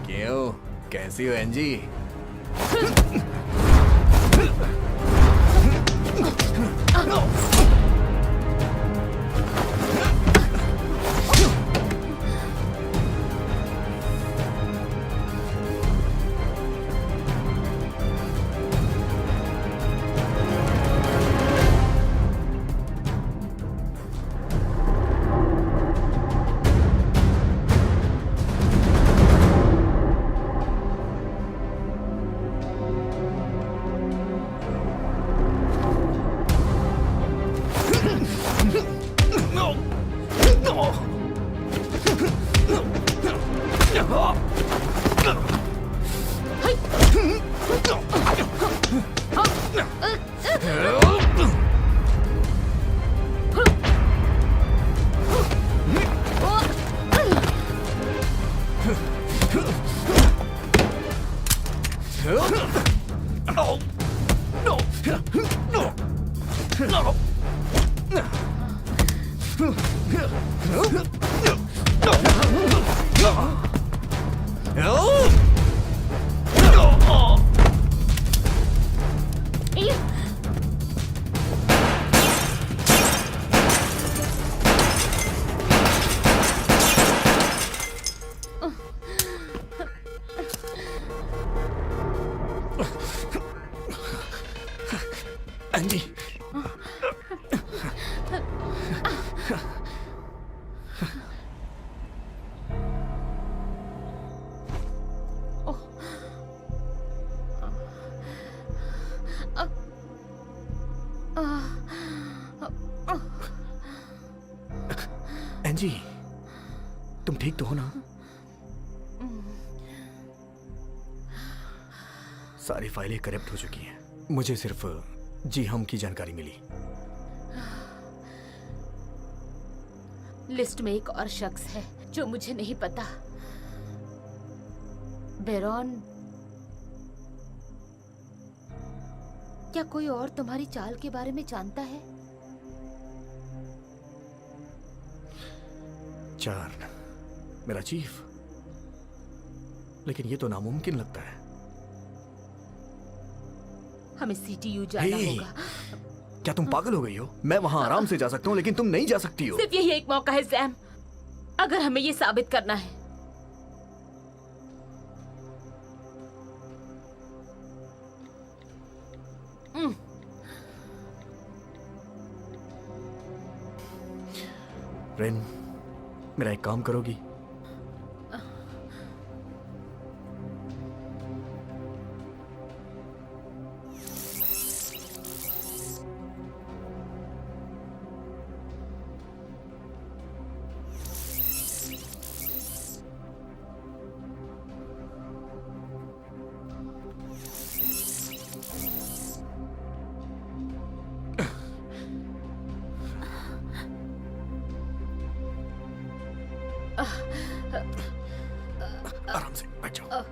क्यों, कैसी हो एंजी? एंजी, एंजी, तुम ठीक तो हो ना? सारी फाइलें करप्ट हो चुकी हैं। मुझे सिर्फ जी हम की जानकारी मिली। लिस्ट में एक और शख्स है जो मुझे नहीं पता। बेरॉन, क्या कोई और तुम्हारी चाल के बारे में जानता है? चार्न, मेरा चीफ। लेकिन ये तो नामुमकिन लगता है। हमें सीटीयू जाना हे, होगा। क्या तुम पागल हो गई हो? मैं वहां आराम से जा सकता हूँ, लेकिन तुम नहीं जा सकती हो। सिर्फ यही एक मौका है सैम, अगर हमें ये साबित करना है। रेन, मेरा एक काम करोगी? आराम से बैठ जाओ।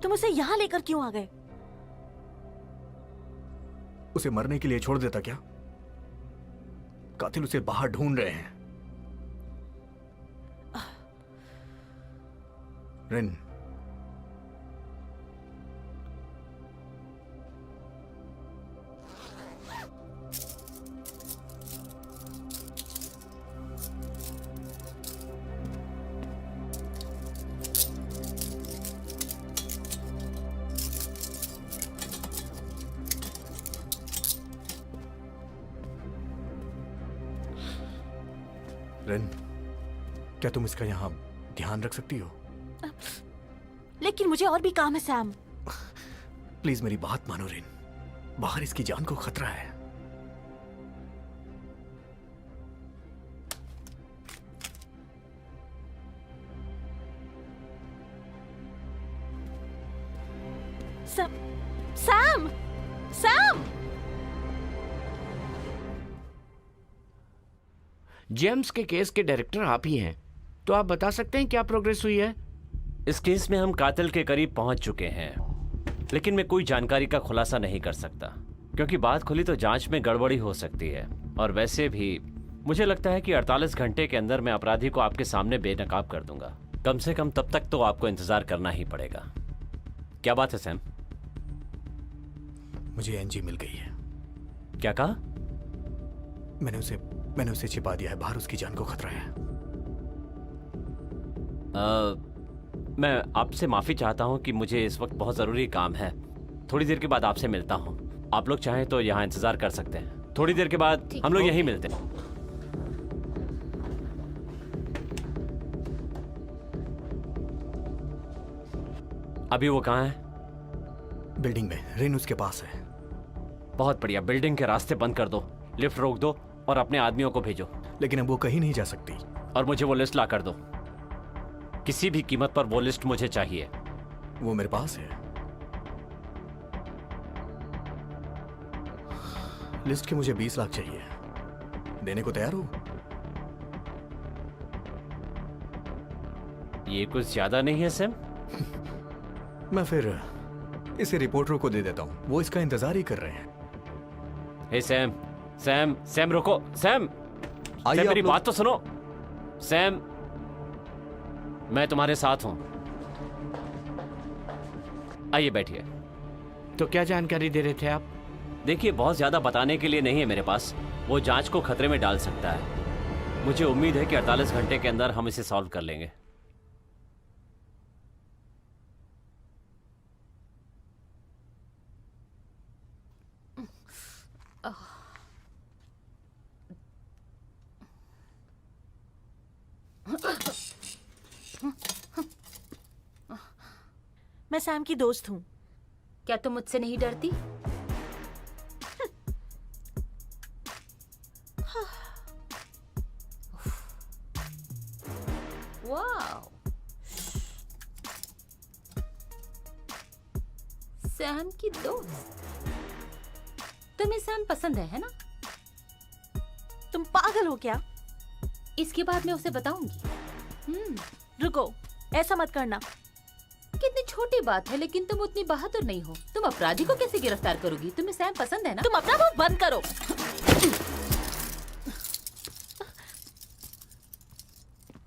तुम उसे यहाँ लेकर क्यों आ गए? उसे मरने के लिए छोड़ देता क्या? कातिल उसे बाहर ढूंढ रहे हैं। रिन, रिन, क्या तुम इसका यहां ध्यान रख सकती हो? लेकिन मुझे और भी काम है सैम। प्लीज मेरी बात मानो रिन, बाहर इसकी जान को खतरा है। Sam, Sam! जेम्स के केस के डायरेक्टर आप ही हैं, तो आप बता सकते हैं क्या प्रोग्रेस हुई है? इस केस में हम कातिल के करीब पहुंच चुके हैं, लेकिन मैं कोई जानकारी का खुलासा नहीं कर सकता, क्योंकि बात खुली तो जांच में गड़बड़ी हो सकती है। और वैसे भी मुझे लगता है कि 48 घंटे के अंदर मैं अपराधी को आपके सामने बेनकाब कर दूंगा। कम से कम तब तक तो आपको इंतजार करना ही पड़ेगा। क्या बात है सैम? मुझे एनजी मिल गई है। क्या कहा? मैंने उसे छिपा दिया है, बाहर उसकी जान को खतरा है। मैं आपसे माफी चाहता हूं कि मुझे इस वक्त बहुत जरूरी काम है। थोड़ी देर के बाद आपसे मिलता हूं। आप लोग चाहें तो यहाँ इंतजार कर सकते हैं। थोड़ी देर के बाद हम लोग यहीं मिलते हैं। अभी वो कहाँ है? बिल्डिंग में, रेन उसके पास है। बहुत बढ़िया, बिल्डिंग के रास्ते बंद कर दो, लिफ्ट रोक दो और अपने आदमियों को भेजो। लेकिन अब वो कहीं नहीं जा सकती। और मुझे वो लिस्ट ला कर दो। किसी भी कीमत पर वो लिस्ट मुझे चाहिए। वो मेरे पास है। लिस्ट के मुझे 20 लाख चाहिए। देने को तैयार हो? ये कुछ ज्यादा नहीं है सैम? मैं फिर इसे रिपोर्टरों को दे देता हूं, वो इसका इंतजार ही कर रहे हैं। हे सैम, सैम, सैम रुको, सैम, आइए सैम आप मेरी लोग- बात तो सुनो। सैम, मैं तुम्हारे साथ हूं। आइए बैठिए। तो क्या जानकारी दे रहे थे आप? देखिए, बहुत ज्यादा बताने के लिए नहीं है मेरे पास। वो जांच को खतरे में डाल सकता है। मुझे उम्मीद है कि 48 घंटे के अंदर हम इसे सॉल्व कर लेंगे। मैं सैम की दोस्त हूँ। क्या तुम मुझसे नहीं डरती? वाओ, सैम की दोस्त। तुम्हें सैम पसंद है ना? तुम पागल हो क्या? इसके बाद मैं उसे बताऊंगी। रुको, ऐसा मत करना। कितनी छोटी बात है, लेकिन तुम उतनी बहादुर नहीं हो। तुम अपराधी को कैसे गिरफ्तार करोगी? तुम्हें सैम पसंद है ना? तुम अपना मुंह बंद करो।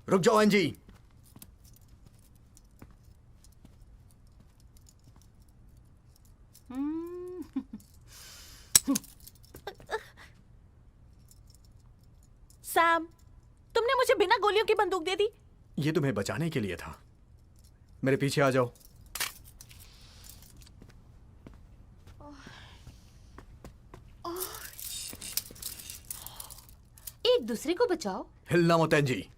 रुक जाओ एंजी। सैम, तुमने मुझे बिना गोलियों की बंदूक दे दी। ये तुम्हें बचाने के लिए था। मेरे पीछे आ जाओ। एक दूसरे को बचाओ। हिलना मत एंजी।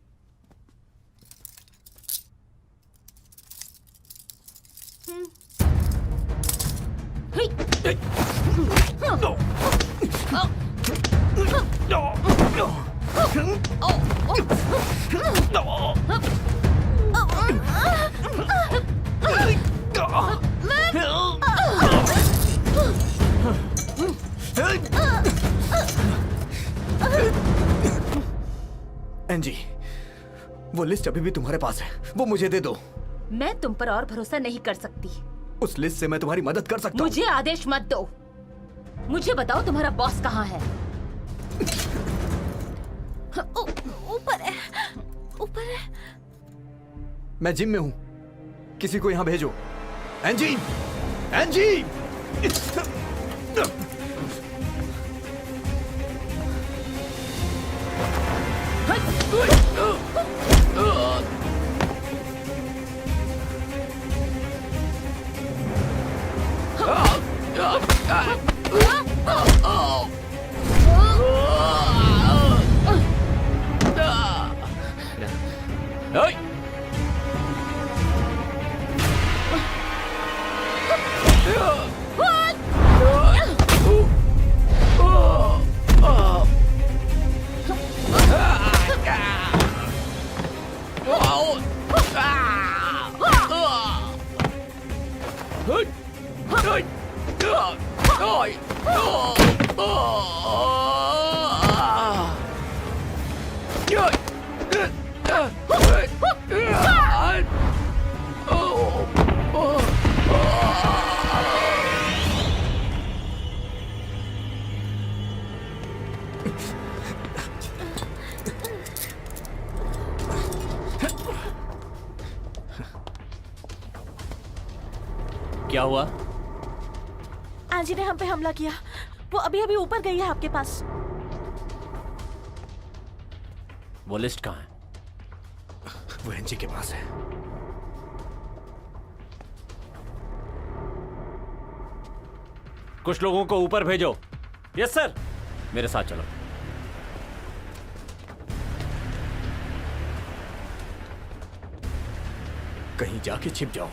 एंजी, वो लिस्ट अभी भी तुम्हारे पास है, वो मुझे दे दो। मैं तुम पर और भरोसा नहीं कर सकती। उस लिस्ट से मैं तुम्हारी मदद कर सकता हूँ। मुझे आदेश मत दो। मुझे बताओ तुम्हारा बॉस कहाँ है? ऊपर है, ऊपर है। मैं जिम में हूँ, किसी को यहाँ भेजो। एंजी, एंजी! ओए! क्या हुआ? एंजी ने हम पे हमला किया। वो अभी अभी ऊपर गई है आपके पास। वो लिस्ट कहाँ है? वो एंजी के पास है। कुछ लोगों को ऊपर भेजो। Yes sir. मेरे साथ चलो। कहीं जाके छिप जाओ।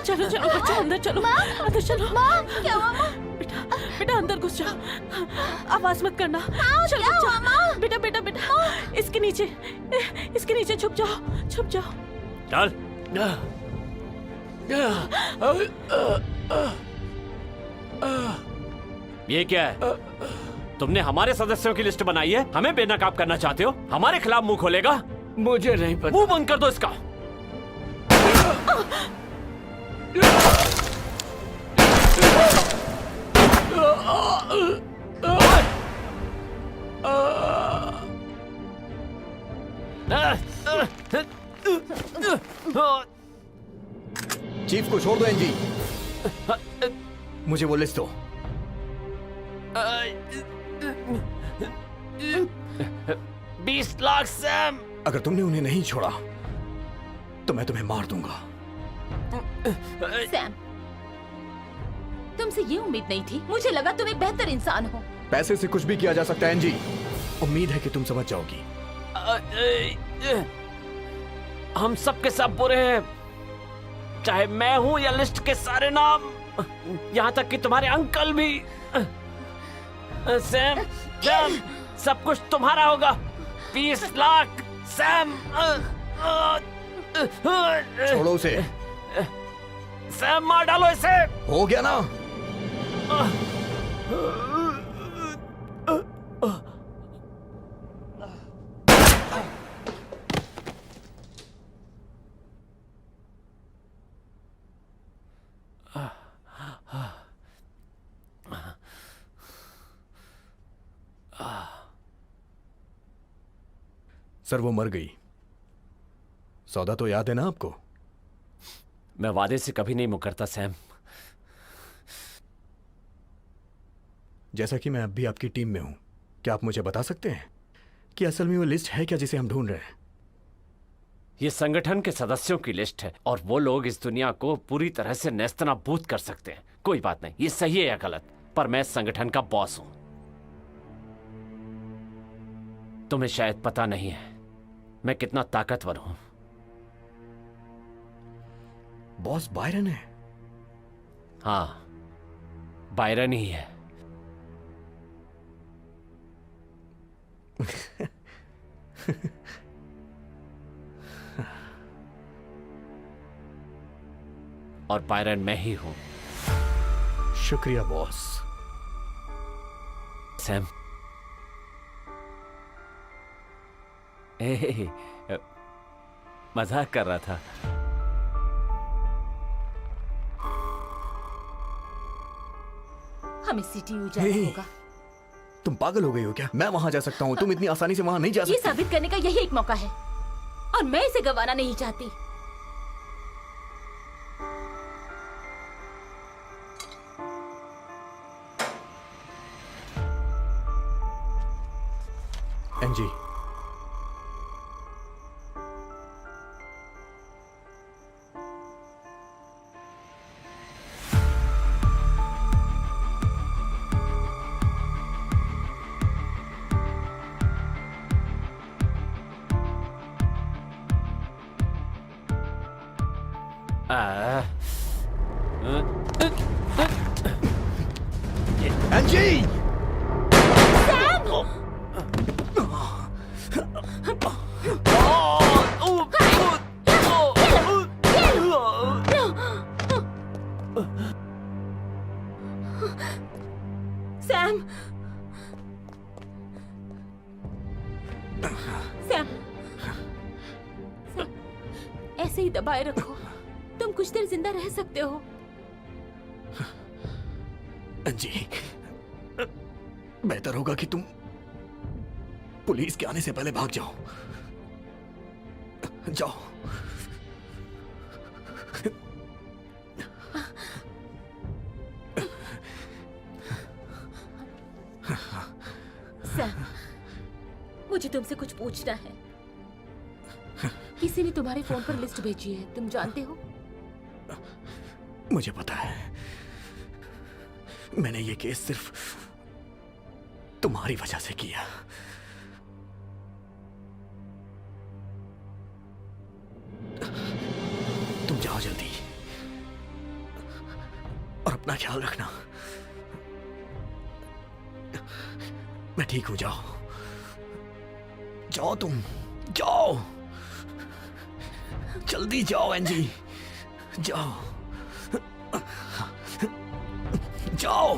चलो चलो बच्चों अंदर चलो, अंदर चलो। माँ क्या हुआ माँ? बेटा बेटा अंदर घुस जाओ, आवाज मत करना। चलो क्या हुआ, माँ? बेटा बेटा बेटा इसके नीचे छुप जाओ, छुप जाओ। चल। ये क्या है? तुमने हमारे सदस्यों की लिस्ट बनाई है, हमें बेनकाब करना चाहते हो? हमारे खिलाफ मुंह खोलेगा? मुझे नहीं पता। मुंह बंद कर दो इसका। चीफ को छोड़ दो एनजी, मुझे वो लिस्ट दो। 20 लाख सैम। अगर तुमने उन्हें नहीं छोड़ा तो मैं तुम्हें मार दूंगा। सैम, तुमसे ये उम्मीद नहीं थी। मुझे लगा तुम एक बेहतर इंसान हो। पैसे से कुछ भी किया जा सकता है एनजी। उम्मीद है कि तुम समझ जाओगी। हम सब के सब बुरे हैं, चाहे मैं हूं या लिस्ट के सारे नाम, यहां तक कि तुम्हारे अंकल भी। सैम, सैम, सब कुछ तुम्हारा होगा। 20 लाख सैम। छोड़ो उसे। सैम मार डालो इसे। हो गया ना? सर वो मर गई। सौदा तो याद है ना आपको? मैं वादे से कभी नहीं मुकरता सैम। जैसा कि मैं अब भी आपकी टीम में हूं, क्या आप मुझे बता सकते हैं कि असल में वो लिस्ट है क्या जिसे हम ढूंढ रहे हैं? ये संगठन के सदस्यों की लिस्ट है और वो लोग इस दुनिया को पूरी तरह से नेस्तनाबूद कर सकते हैं। कोई बात नहीं, ये सही है या गलत, पर मैं संगठन का बॉस हूं। तुम्हें शायद पता नहीं है मैं कितना ताकतवर हूं। बॉस बायरन है? हाँ, बायरन ही है। और बायरन मैं ही हूं। शुक्रिया बॉस। सैम, मजाक कर रहा था। हमें सीटीयू जाना हे। होगा। तुम पागल हो गई हो क्या? मैं वहां जा सकता हूँ, तुम इतनी आसानी से वहां नहीं जा ये सकती। साबित करने का यही एक मौका है और मैं इसे गंवाना नहीं चाहती। एनजी, आ, एनजी! सैम, सैम, ऐसे ही दबाए रखो। तुम कुछ देर जिंदा रह सकते हो। एनजी, बेहतर होगा कि तुम पुलिस के आने से पहले भाग जाओ। जाओ। सैम, मुझे तुमसे कुछ पूछना है। किसी ने तुम्हारे फोन पर लिस्ट भेजी है, तुम जानते हो? मुझे पता है। मैंने ये केस सिर्फ तुम्हारी वजह से किया। तुम जाओ जल्दी और अपना ख्याल रखना। मैं ठीक हूं, जाओ जाओ, तुम जाओ, जल्दी जाओ एनजी, जाओ जाओ।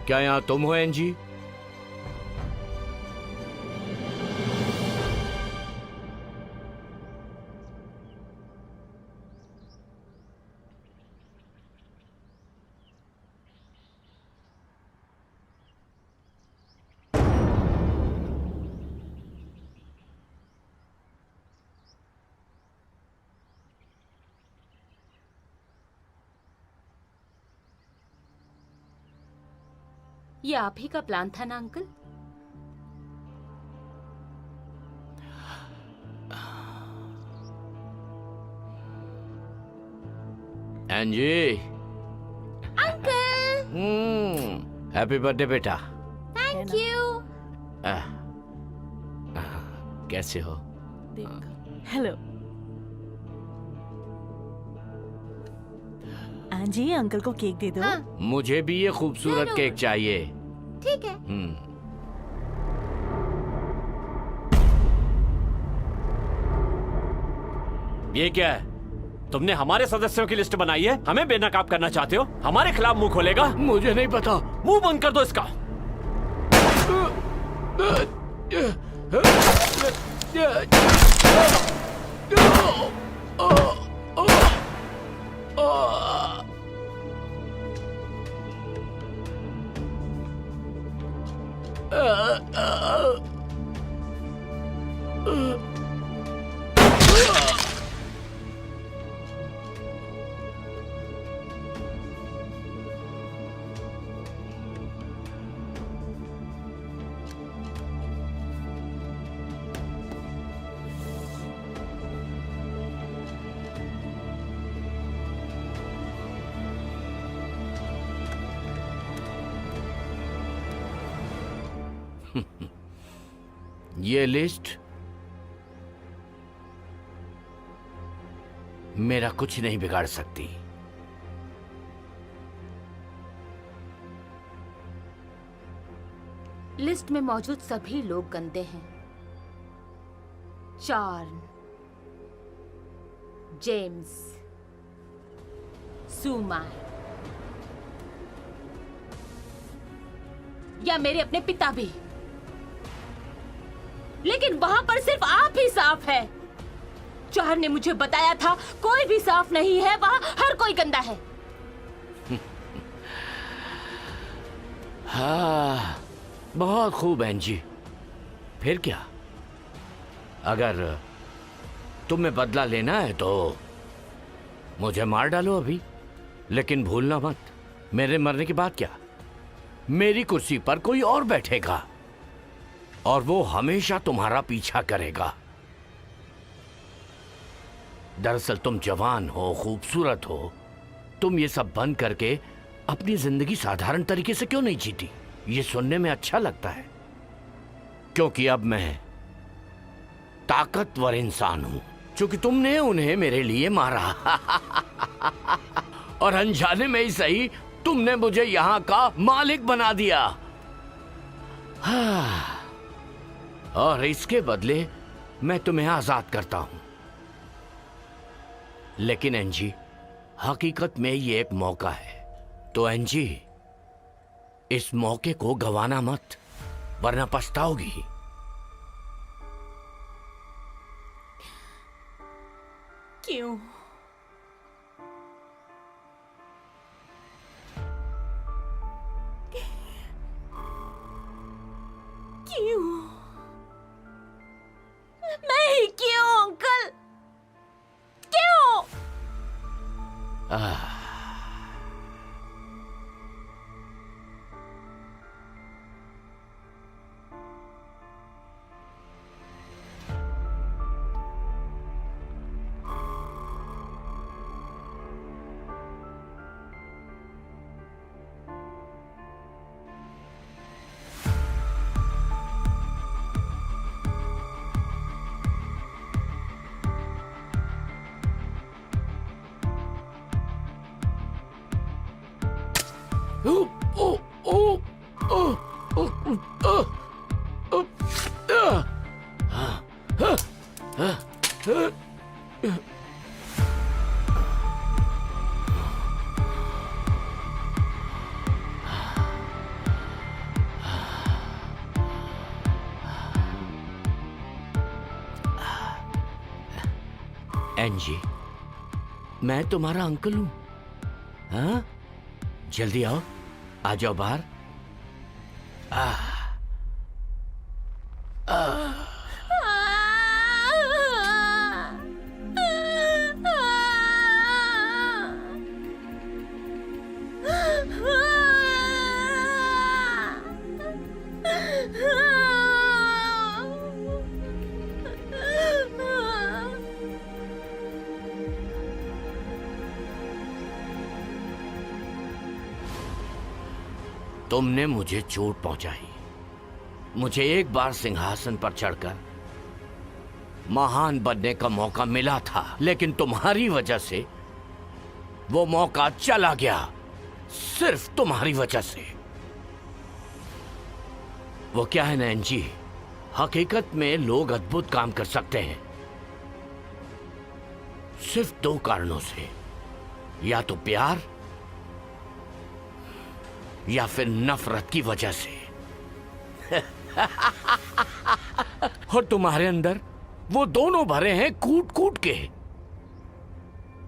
क्या यहाँ तुम हो एनजी? ये आप ही का प्लान था ना अंकल? एनजी, अंकल, हैप्पी बर्थडे बेटा। Thank you. कैसे हो? हेलो आंजी, अंकल को केक दे दो। हाँ, मुझे भी ये खूबसूरत जरूर। केक चाहिए। ठीक है। ये क्या है? तुमने हमारे सदस्यों की लिस्ट बनाई है, हमें बेनकाब करना चाहते हो? हमारे खिलाफ मुंह खोलेगा? मुझे नहीं पता। मुंह बंद कर दो इसका। मेरा कुछ नहीं बिगाड़ सकती। लिस्ट में मौजूद सभी लोग गंदे हैं। चार्न, जेम्स, सुमा या मेरे अपने पिता भी। लेकिन वहां पर सिर्फ आप ही साफ है। चार ने मुझे बताया था कोई भी साफ नहीं है, वहां हर कोई गंदा है। हाँ, बहुत खूब एंजी। फिर क्या? अगर तुम्हें बदला लेना है तो मुझे मार डालो अभी, लेकिन भूलना मत, मेरे मरने के बाद क्या, मेरी कुर्सी पर कोई और बैठेगा और वो हमेशा तुम्हारा पीछा करेगा। दरअसल तुम जवान हो, खूबसूरत हो, तुम ये सब बंद करके अपनी जिंदगी साधारण तरीके से क्यों नहीं जीती? ये सुनने में अच्छा लगता है, क्योंकि अब मैं ताकतवर इंसान हूं, क्योंकि तुमने उन्हें मेरे लिए मारा और अनजाने में ही सही तुमने मुझे यहां का मालिक बना दिया। और इसके बदले मैं तुम्हें आजाद करता हूं। लेकिन एंजी, हकीकत में ये एक मौका है, तो एंजी इस मौके को गंवाना मत, वरना पछताओगी। क्यों? क्यों? मैं ही क्यों अंकल? क्यों? एंजी, मैं तुम्हारा अंकल हूं। हाँ, जल्दी आओ, आ जाओ बाहर। तुमने मुझे चोट पहुंचाई, मुझे एक बार सिंहासन पर चढ़कर महान बनने का मौका मिला था, लेकिन तुम्हारी वजह से वो मौका चला गया, सिर्फ तुम्हारी वजह से। वो क्या है ना एंजी, हकीकत में लोग अद्भुत काम कर सकते हैं सिर्फ दो कारणों से, या तो प्यार या फिर नफरत की वजह से। और तुम्हारे अंदर वो दोनों भरे हैं कूट कूट के।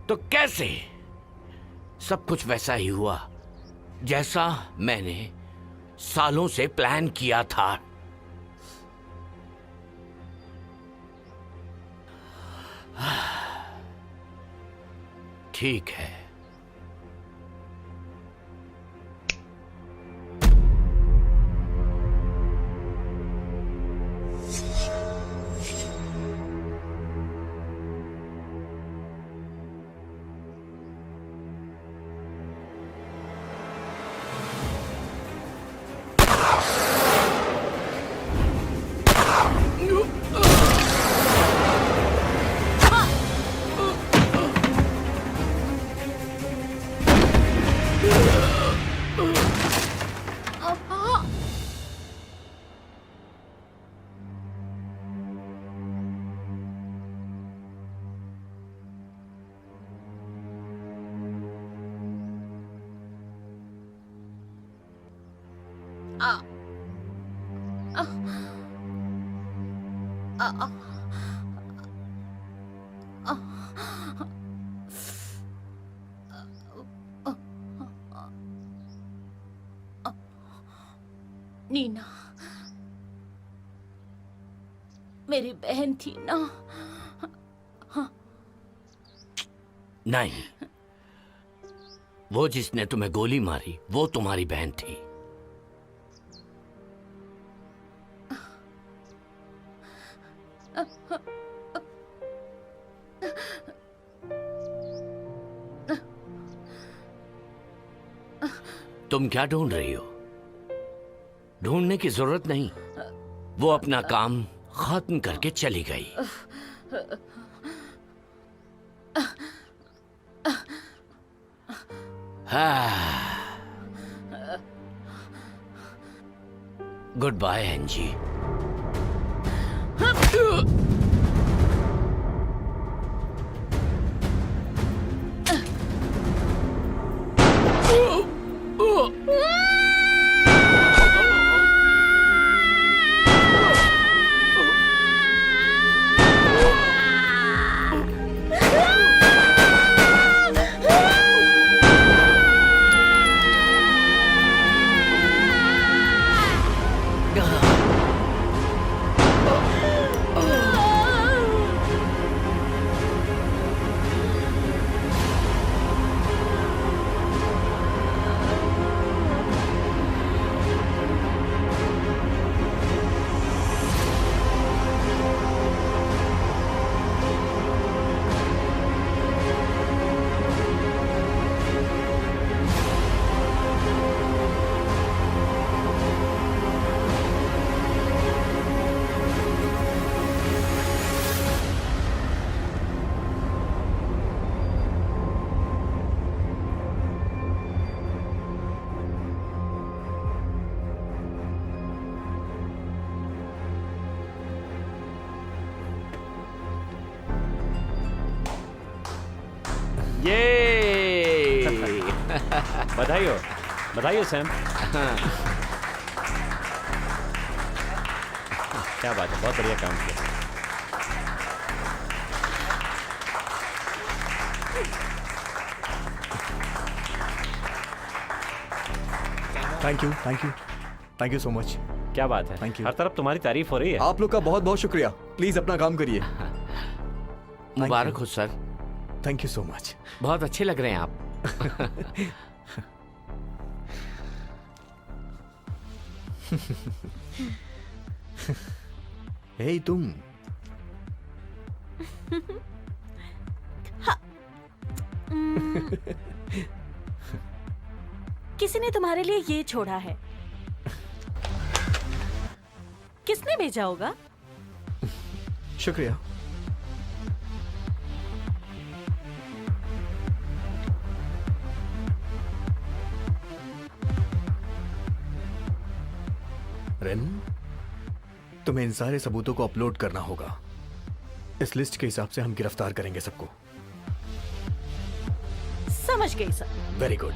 तो कैसे? सब कुछ वैसा ही हुआ जैसा मैंने सालों से प्लान किया था। ठीक है, नीना मेरी बहन थी ना। नहीं, वो जिसने तुम्हें गोली मारी वो तुम्हारी बहन थी। तुम क्या ढूंढ रही हो? ढूंढने की जरूरत नहीं, वो अपना काम खत्म करके चली गई। Good bye एंजी। ये बधाई हो, बधाई हो सैम। क्या बात है, बहुत बढ़िया काम किया। Thank you, thank you, thank you so much. क्या बात है, Thank you. हर तरफ तुम्हारी तारीफ हो रही है। आप लोग का बहुत बहुत शुक्रिया। प्लीज अपना काम करिए। मुबारक हो sir, thank you so much. बहुत अच्छे लग रहे हैं आप। हे तुम, किसी ने तुम्हारे लिए ये छोड़ा है। किसने भेजा होगा? शुक्रिया। रेन, तुम्हें इन सारे सबूतों को अपलोड करना होगा। इस लिस्ट के हिसाब से हम गिरफ्तार करेंगे सबको। समझ गई सर। Very good.